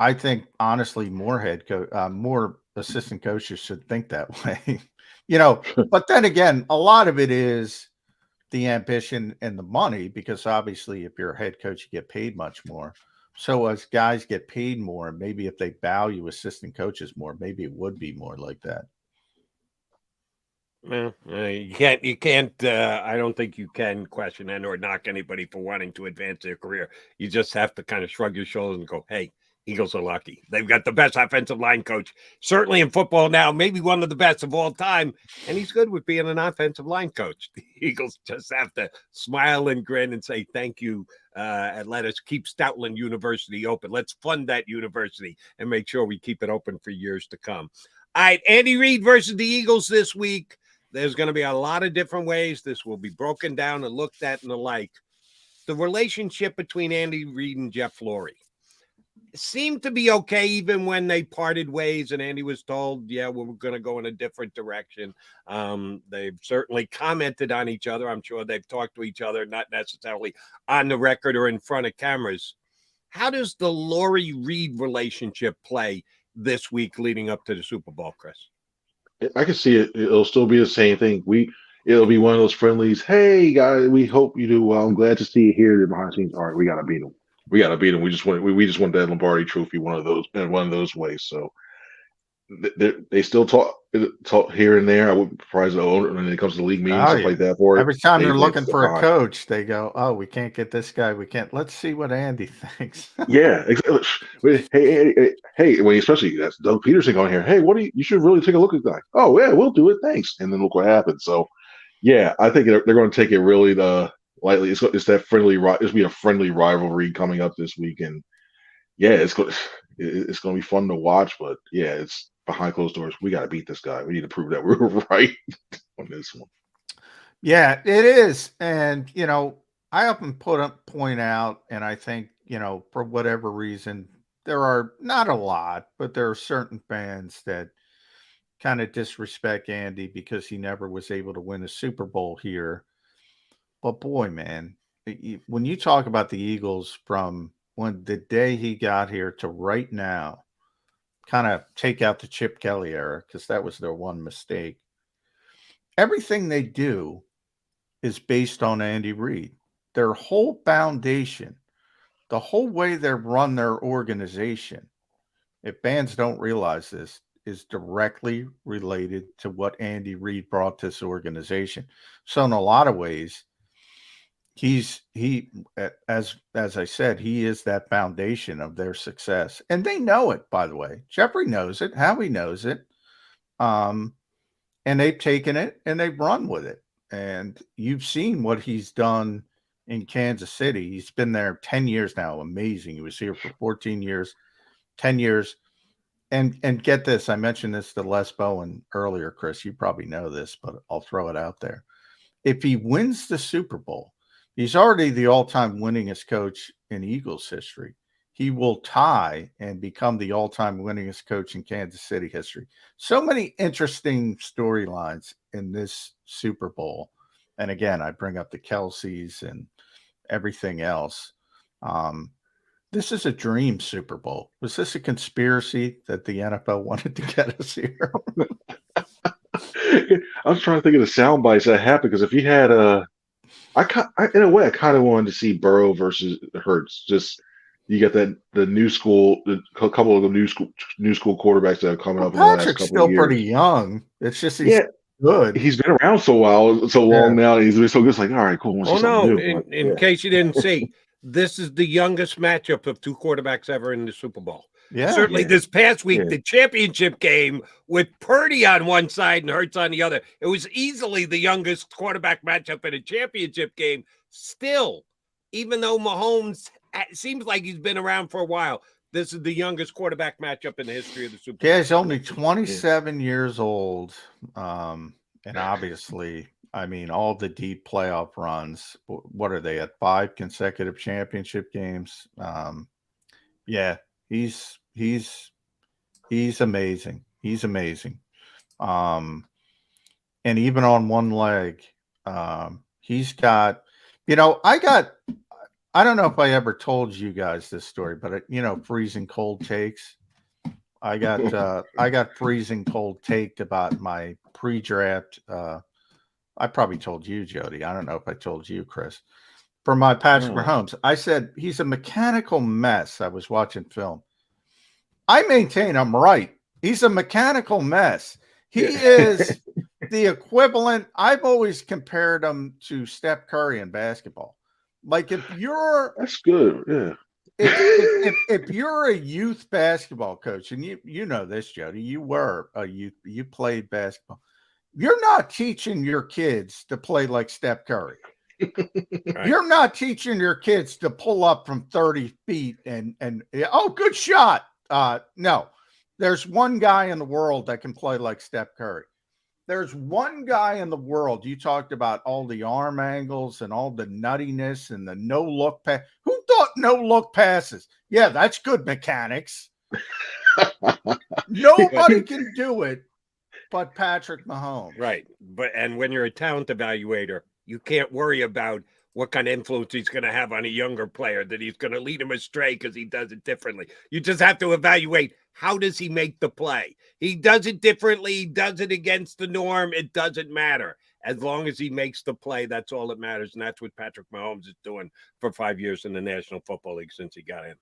I think honestly, more assistant coaches should think that way. But then again, a lot of it is the ambition and the money, because obviously, if you're a head coach, you get paid much more. So as guys get paid more, maybe if they value assistant coaches more, maybe it would be more like that. Well, you can't. I don't think you can question and or knock anybody for wanting to advance their career. You just have to kind of shrug your shoulders and go, "Hey, Eagles are lucky. They've got the best offensive line coach, certainly in football now, maybe one of the best of all time, and he's good with being an offensive line coach." The Eagles just have to smile and grin and say thank you, and let us keep Stoutland University open. Let's fund that university and make sure we keep it open for years to come. All right, Andy Reid versus the Eagles this week. There's going to be a lot of different ways this will be broken down and looked at and the like. The relationship between Andy Reid and Jeff Lurie seemed to be okay even when they parted ways and Andy was told, yeah, we're going to go in a different direction. They've certainly commented on each other. I'm sure they've talked to each other, not necessarily on the record or in front of cameras. How does the Lurie-Reid relationship play this week leading up to the Super Bowl, Chris? I can see it. It'll still be the same thing. It'll be one of those friendlies. Hey guys, we hope you do well. I'm glad to see you here behind the scenes. All right, we gotta beat them. We just want that Lombardi Trophy one of those ways. So they still talk here and there. I wouldn't be surprised when it comes to the league meetings, stuff like that. For it, every time they're looking for a coach, they go, "Oh, we can't get this guy. We can't. Let's see what Andy thinks." Yeah, exactly. Hey, when especially that's Doug Peterson on here. Hey, you should really take a look at that. Oh yeah, we'll do it. Thanks. And then look what happens. So yeah, I think they're going to take it really lightly. It's that friendly. It's be a friendly rivalry coming up this week, and yeah, it's going to be fun to watch. But yeah, it's behind closed doors. We got to beat this guy. We need to prove that we're right on this one. Yeah, it is. And I often point out, and I think for whatever reason, there are not a lot, but there are certain fans that kind of disrespect Andy because he never was able to win a Super Bowl here. But boy, man, when you talk about the Eagles from when the day he got here to right now, kind of take out the Chip Kelly era, because that was their one mistake. Everything they do is based on Andy Reid. Their whole foundation, the whole way they run their organization, if fans don't realize this, is directly related to what Andy Reid brought to this organization. So in a lot of ways, as I said, he is that foundation of their success. And they know it, by the way. Jeffrey knows it, Howie knows it. And they've taken it and they've run with it. And you've seen what he's done in Kansas City. He's been there 10 years now. Amazing. He was here for 14 years, 10 years. And get this, I mentioned this to Les Bowen earlier, Chris. You probably know this, but I'll throw it out there. If he wins the Super Bowl, he's already the all-time winningest coach in Eagles history. He will tie and become the all-time winningest coach in Kansas City history. So many interesting storylines in this Super Bowl. And again, I bring up the Kelseys and everything else. This is a dream Super Bowl. Was this a conspiracy that the NFL wanted to get us here? I was trying to think of the sound bites that happened, because if you had in a way, I kind of wanted to see Burrow versus Hurts. Just you get the new school, a couple of the new school quarterbacks that are coming up in the last couple of years. Still pretty young. It's just he's good. He's been around so long now. And he's been so good. It's like, all right, cool. In case you didn't see, this is the youngest matchup of two quarterbacks ever in the Super Bowl. Yeah, certainly this past week, the championship game with Purdy on one side and Hurts on the other, it was easily the youngest quarterback matchup in a championship game. Still, even though Mahomes seems like he's been around for a while, this is the youngest quarterback matchup in the history of the Super Bowl. Yeah, he's only 27 years old. And obviously, I mean, all the deep playoff runs. What are they at? 5 consecutive championship games? Yeah. He's amazing. He's amazing. And even on one leg, He's got, I don't know if I ever told you guys this story, but freezing cold takes. I got freezing cold taked about my pre-draft. I probably told you, Jody. I don't know if I told you, Chris. For my Patrick Mahomes, I said he's a mechanical mess. I was watching film. I maintain I'm right. He's a mechanical mess. He is the equivalent. I've always compared him to Steph Curry in basketball. Like that's good. Yeah. If you're a youth basketball coach, and you know this, Jody, you were a youth, you played basketball. You're not teaching your kids to play like Steph Curry. Right. You're not teaching your kids to pull up from 30 feet and good shot. No, there's one guy in the world that can play like Steph Curry. There's one guy in the world. You talked about all the arm angles and all the nuttiness and the no look pass. Who thought no look passes? Yeah, that's good mechanics. Nobody can do it but Patrick Mahomes. Right. And when you're a talent evaluator, you can't worry about what kind of influence he's going to have on a younger player, that he's going to lead him astray because he does it differently. You just have to evaluate, how does he make the play? He does it differently. He does it against the norm. It doesn't matter. As long as he makes the play, that's all that matters. And that's what Patrick Mahomes is doing for 5 years in the National Football League since he got in.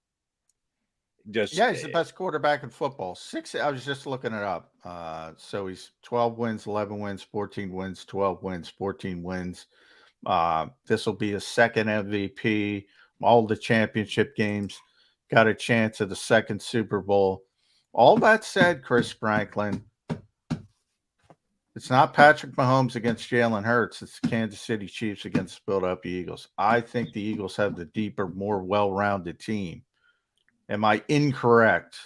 He's the best quarterback in football. I was just looking it up. So he's 12 wins, 11 wins, 14 wins, 12 wins, 14 wins. This will be his second MVP. All the championship games, got a chance at the second Super Bowl. All that said, Chris Franklin, it's not Patrick Mahomes against Jalen Hurts. It's the Kansas City Chiefs against the Philadelphia Eagles. I think the Eagles have the deeper, more well-rounded team. Am I incorrect?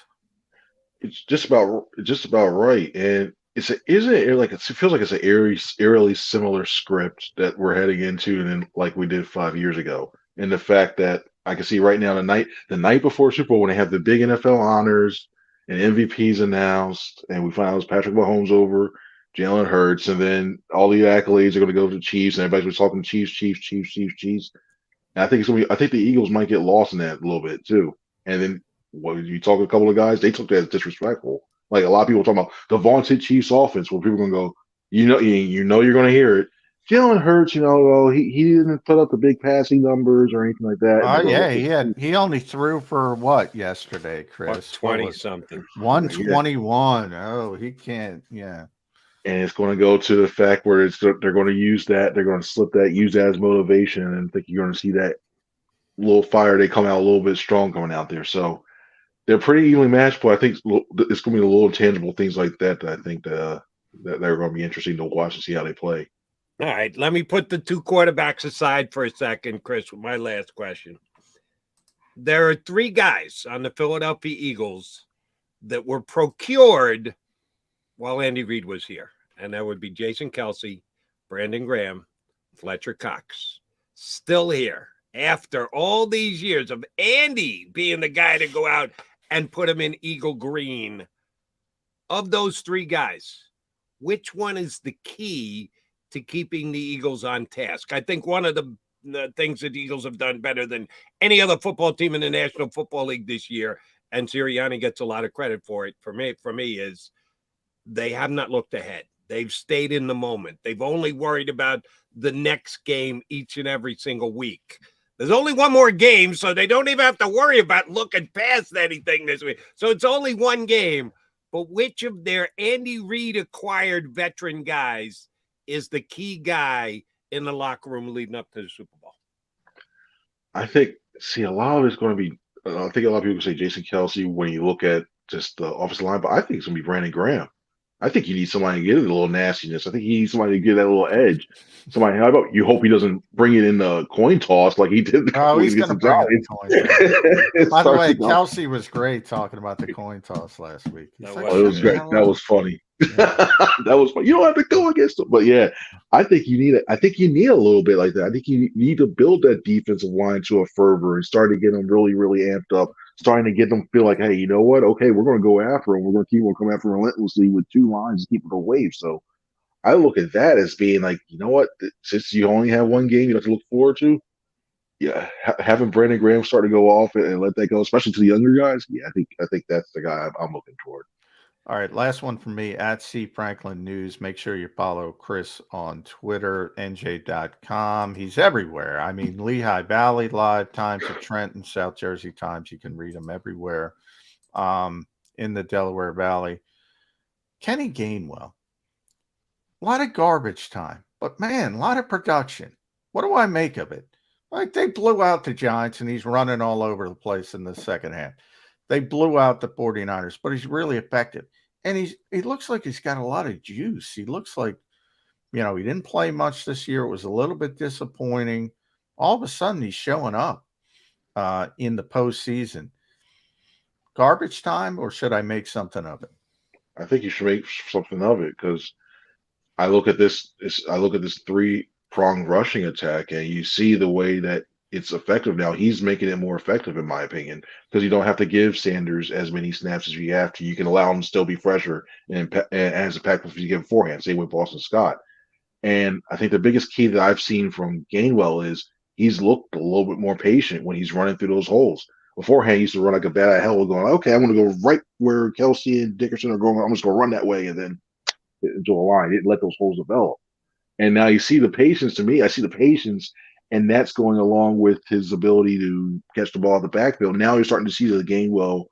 It's just about right. And it feels like it's an eerily similar script that we're heading into, and then like we did 5 years ago. And the fact that I can see right now the night before Super Bowl, when they have the big NFL honors and MVPs announced, and we find out it's Patrick Mahomes over Jalen Hurts, and then all the accolades are going to go to the Chiefs, and everybody's talking Chiefs. And I think I think the Eagles might get lost in that a little bit too. And then you talk to a couple of guys, they took that as disrespectful. Like a lot of people talking about the vaunted Chiefs offense, where people are going to go, you're going to hear it. Jalen Hurts, he didn't put up the big passing numbers or anything like that. Oh yeah, he only threw for what yesterday, Chris? 20 something. 121. Oh, he can't. Yeah. And it's going to go to the fact where they're going to use that, they're going to slip that, use that as motivation, and I think you're going to see that little fire. They come out a little bit strong coming out there. So they're pretty evenly matched, but I think it's going to be the little tangible things like that I think that they're going to be interesting to watch and see how they play. All right, let me put the two quarterbacks aside for a second, Chris, with my last question. There are three guys on the Philadelphia Eagles that were procured while Andy Reid was here, and that would be Jason Kelce, Brandon Graham, Fletcher Cox. Still here after all these years of Andy being the guy to go out and put him in Eagle green. Of those three guys, which one is the key to keeping the Eagles on task? I think one of the things that the Eagles have done better than any other football team in the National Football League this year, and Sirianni gets a lot of credit for it, for me is they have not looked ahead. They've stayed in the moment. They've only worried about the next game each and every single week. There's only one more game, so they don't even have to worry about looking past anything this week. So it's only one game. But which of their Andy Reid acquired veteran guys is the key guy in the locker room leading up to the Super Bowl? I think, a lot of it's going to be, I think a lot of people say Jason Kelce when you look at just the offensive line, but I think it's going to be Brandon Graham. I think you need somebody to get it a little nastiness. I think you need somebody to get that little edge. Somebody, how about you hope he doesn't bring it in the coin toss like he did. Oh, he's going to bring it in the coin toss. By the way, Kelce was great talking about the coin toss last week. It was great. That was funny. That was fun. You don't have to go against them, but yeah, I think you need it. I think you need a little bit like that. I think you need to build that defensive line to a fervor and start to get them really, really amped up. Starting to get them feel like, hey, you know what? Okay, we're going to go after them. We're going to keep on coming after relentlessly with two lines to keep it away. So I look at that as being like, you know what? Since you only have one game you have to look forward to, yeah, having Brandon Graham start to go off and let that go, especially to the younger guys. Yeah, I think that's the guy I'm looking toward. All right, last one from me at C Franklin News. Make sure you follow Chris on Twitter, NJ.com. He's everywhere. I mean, Lehigh Valley Live, Times of Trenton, South Jersey Times. You can read him everywhere in the Delaware Valley. Kenny Gainwell, a lot of garbage time, but man, a lot of production. What do I make of it? Like, they blew out the Giants, and he's running all over the place in the second half. They blew out the 49ers, but he's really effective. And he looks like he's got a lot of juice. He looks like, he didn't play much this year. It was a little bit disappointing. All of a sudden, he's showing up in the postseason. Garbage time, or should I make something of it? I think you should make something of it, because I look at this 3-pronged rushing attack, and you see the way that it's effective now. He's making it more effective, in my opinion, because you don't have to give Sanders as many snaps as you have to. You can allow him to still be fresher and as impactful as you give him beforehand. Same with Boston Scott. And I think the biggest key that I've seen from Gainwell is he's looked a little bit more patient when he's running through those holes. Beforehand, he used to run like a bat out of hell, going, okay, I'm going to go right where Kelsey and Dickerson are going. I'm just going to run that way and then into a line. He didn't let those holes develop. And now you see the patience. To me, I see the patience, and that's going along with his ability to catch the ball at the backfield. Now you're starting to see the Gainwell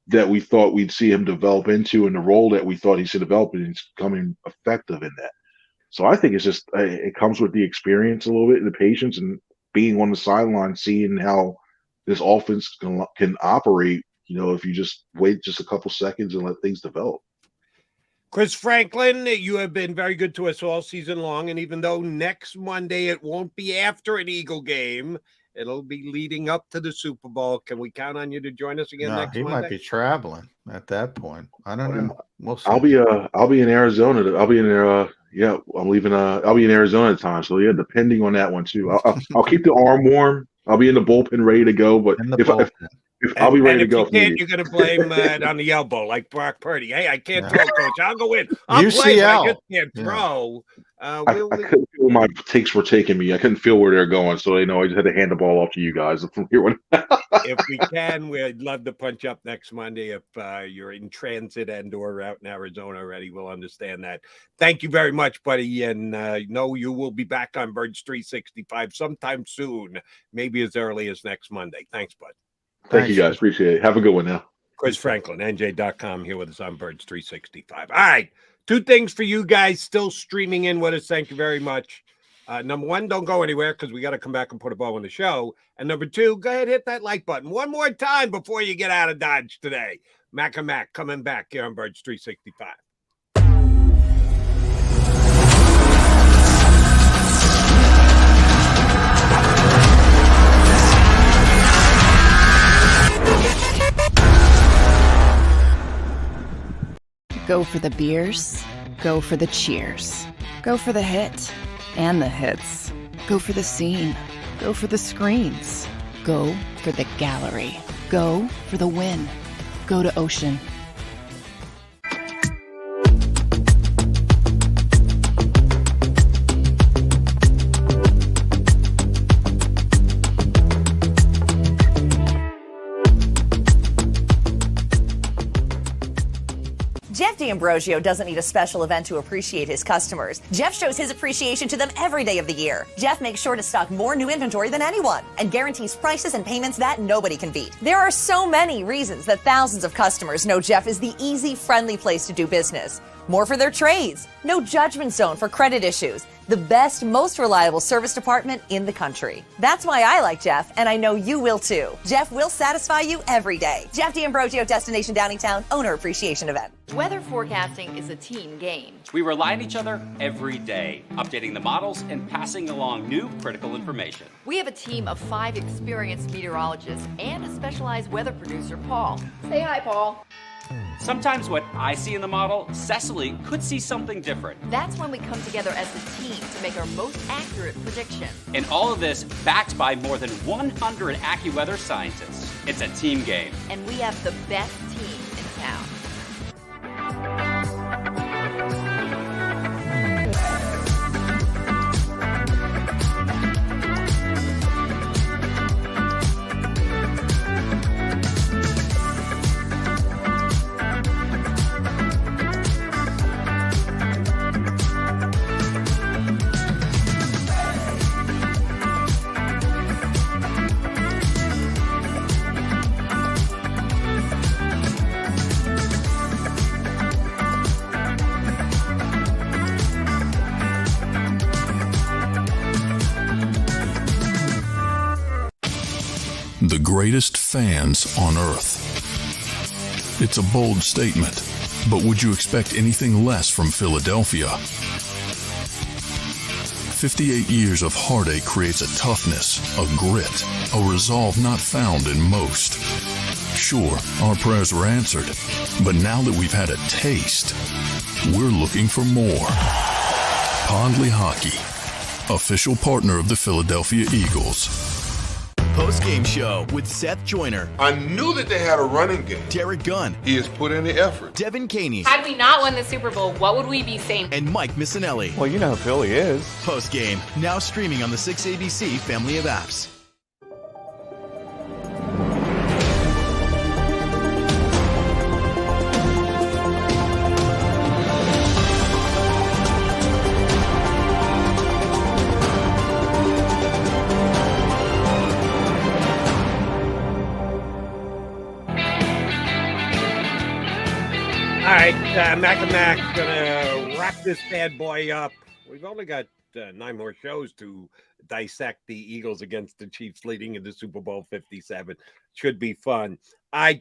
that we thought we'd see him develop into, and the role that we thought he should develop, and he's becoming effective in that. So I think it's just it comes with the experience a little bit, and the patience, and being on the sideline, seeing how this offense can operate, if you just wait just a couple seconds and let things develop. Chris Franklin, you have been very good to us all season long, and even though next Monday it won't be after an Eagle game, it'll be leading up to the Super Bowl. Can we count on you to join us again next Monday? He might be traveling at that point. I don't know. We'll see. I'll be in Arizona. I'll be in there. Yeah, I'm leaving. I'll be in Arizona at the time. So yeah, depending on that one too. I'll keep the arm warm. I'll be in the bullpen ready to go. But if I'll be ready to go. If you can't, you're going to blame it on the elbow, like Brock Purdy. Hey, I can't throw, coach. I'll go in. I'll play, but I just can't throw. I couldn't feel where my takes were taking me. I couldn't feel where they're going. So, I just had to hand the ball off to you guys from here. If we can, we'd love to punch up next Monday. If you're in transit and or out in Arizona already, we'll understand that. Thank you very much, buddy. And know you will be back on Birds 365 sometime soon, maybe as early as next Monday. Thanks, bud. Thank you, guys. Appreciate it. Have a good one now. Chris Franklin, NJ.com, here with us on Birds 365. All right. 2 things for you guys still streaming in with us. Thank you very much. Number 1, don't go anywhere, because we got to come back and put a bow on the show. And number 2, go ahead, hit that like button one more time before you get out of Dodge today. Mac and Mac coming back here on Birds 365. Go for the beers, go for the cheers, go for the hit and the hits, go for the scene, go for the screens, go for the gallery, go for the win, go to Ocean. Jeff D'Ambrosio doesn't need a special event to appreciate his customers. Jeff shows his appreciation to them every day of the year. Jeff makes sure to stock more new inventory than anyone and guarantees prices and payments that nobody can beat. There are so many reasons that thousands of customers know Jeff is the easy, friendly place to do business. More for their trades. No judgment zone for credit issues. The best, most reliable service department in the country. That's why I like Jeff, and I know you will too. Jeff will satisfy you every day. Jeff D'Ambrosio, Destination Downingtown, Owner Appreciation Event. Weather forecasting is a team game. We rely on each other every day, updating the models and passing along new critical information. We have a team of 5 experienced meteorologists and a specialized weather producer, Paul. Say hi, Paul. Sometimes what I see in the model, Cecily could see something different. That's when we come together as a team to make our most accurate prediction. And all of this backed by more than 100 AccuWeather scientists. It's a team game. And we have the best team in town. the greatest fans on earth. It's a bold statement, but would you expect anything less from Philadelphia? 58 years of heartache creates a toughness, a grit, a resolve not found in most. Sure, our prayers were answered, but now that we've had a taste, we're looking for more. Pondley Hockey, official partner of the Philadelphia Eagles. Post-game show with Seth Joyner. I knew that they had a running game. Derek Gunn. He has put in the effort. Devin Caney. Had we not won the Super Bowl, what would we be saying? And Mike Missinelli. Well, you know who Philly is. Post-game, now streaming on the 6ABC family of apps. All right, Mac and Mac gonna wrap this bad boy up. We've only got 9 more shows to dissect the Eagles against the Chiefs leading into Super Bowl 57. Should be fun.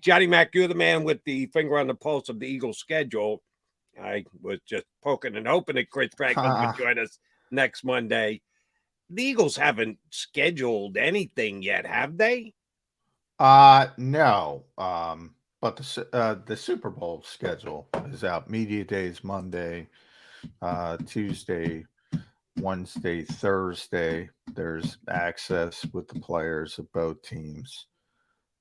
Johnny Mac, you're the man with the finger on the pulse of the Eagles schedule. I was just poking and hoping that Chris Franklin would join us next Monday. The Eagles haven't scheduled anything yet, have they? No. But the Super Bowl schedule is out. Media Days Monday, Tuesday, Wednesday, Thursday. There's access with the players of both teams.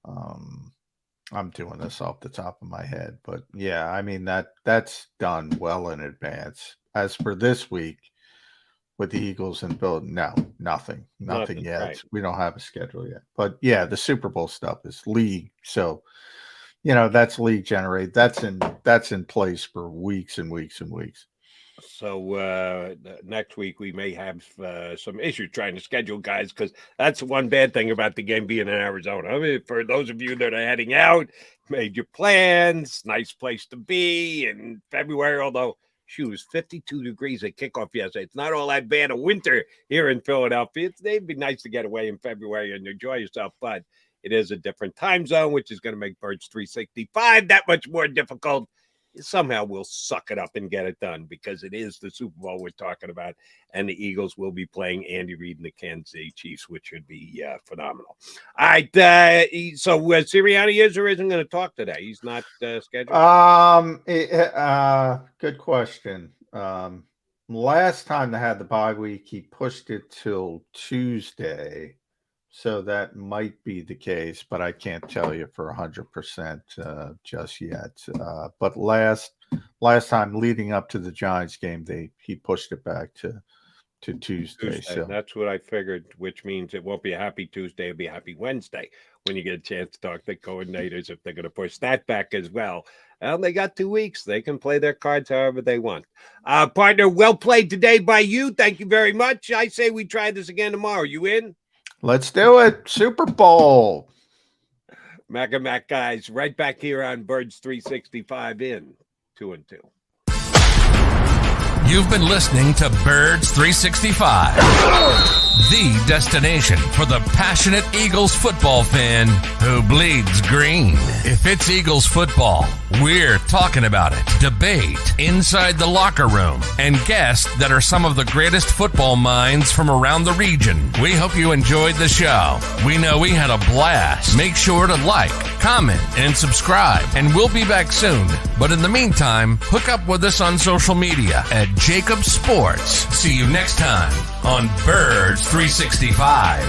I'm doing this off the top of my head, but yeah, I mean that's done well in advance. As for this week with the Eagles and Bill, no, nothing yet. Right. We don't have a schedule yet. But yeah, the Super Bowl stuff is league, so that's league generated. That's in place for weeks and weeks and weeks. So next week we may have some issues trying to schedule guys, because that's one bad thing about the game being in Arizona. I mean, for those of you that are heading out, made your plans, nice place to be in February, although it was 52 degrees at kickoff yesterday. It's not all that bad of winter here in Philadelphia. It'd be nice to get away in February and enjoy yourself, but it is a different time zone, which is going to make Birds 365 that much more difficult. Somehow we'll suck it up and get it done, because it is the Super Bowl we're talking about, and the Eagles will be playing Andy Reid and the Kansas City Chiefs, which should be phenomenal. All right, so Sirianni is or isn't going to talk today? He's not scheduled? Good question. Last time they had the bye week, he pushed it till Tuesday. So that might be the case, but I can't tell you for 100% just yet. But last time leading up to the Giants game, he pushed it back to Tuesday. So that's what I figured, which means it won't be a happy Tuesday, it'll be a happy Wednesday when you get a chance to talk to coordinators if they're going to push that back as well. Well, they got 2 weeks. They can play their cards however they want. Partner, well played today by you. Thank you very much. I say we try this again tomorrow. You in? Let's do it. Super Bowl. Mac and Mac guys, right back here on Birds 365 in 2 and 2. You've been listening to Birds 365, the destination for the passionate Eagles football fan who bleeds green. If it's Eagles football, we're talking about it. Debate, inside the locker room, and guests that are some of the greatest football minds from around the region. We hope you enjoyed the show. We know we had a blast. Make sure to like, comment, and subscribe, and we'll be back soon. But in the meantime, hook up with us on social media at JAKIB Sports. See you next time on Birds 365.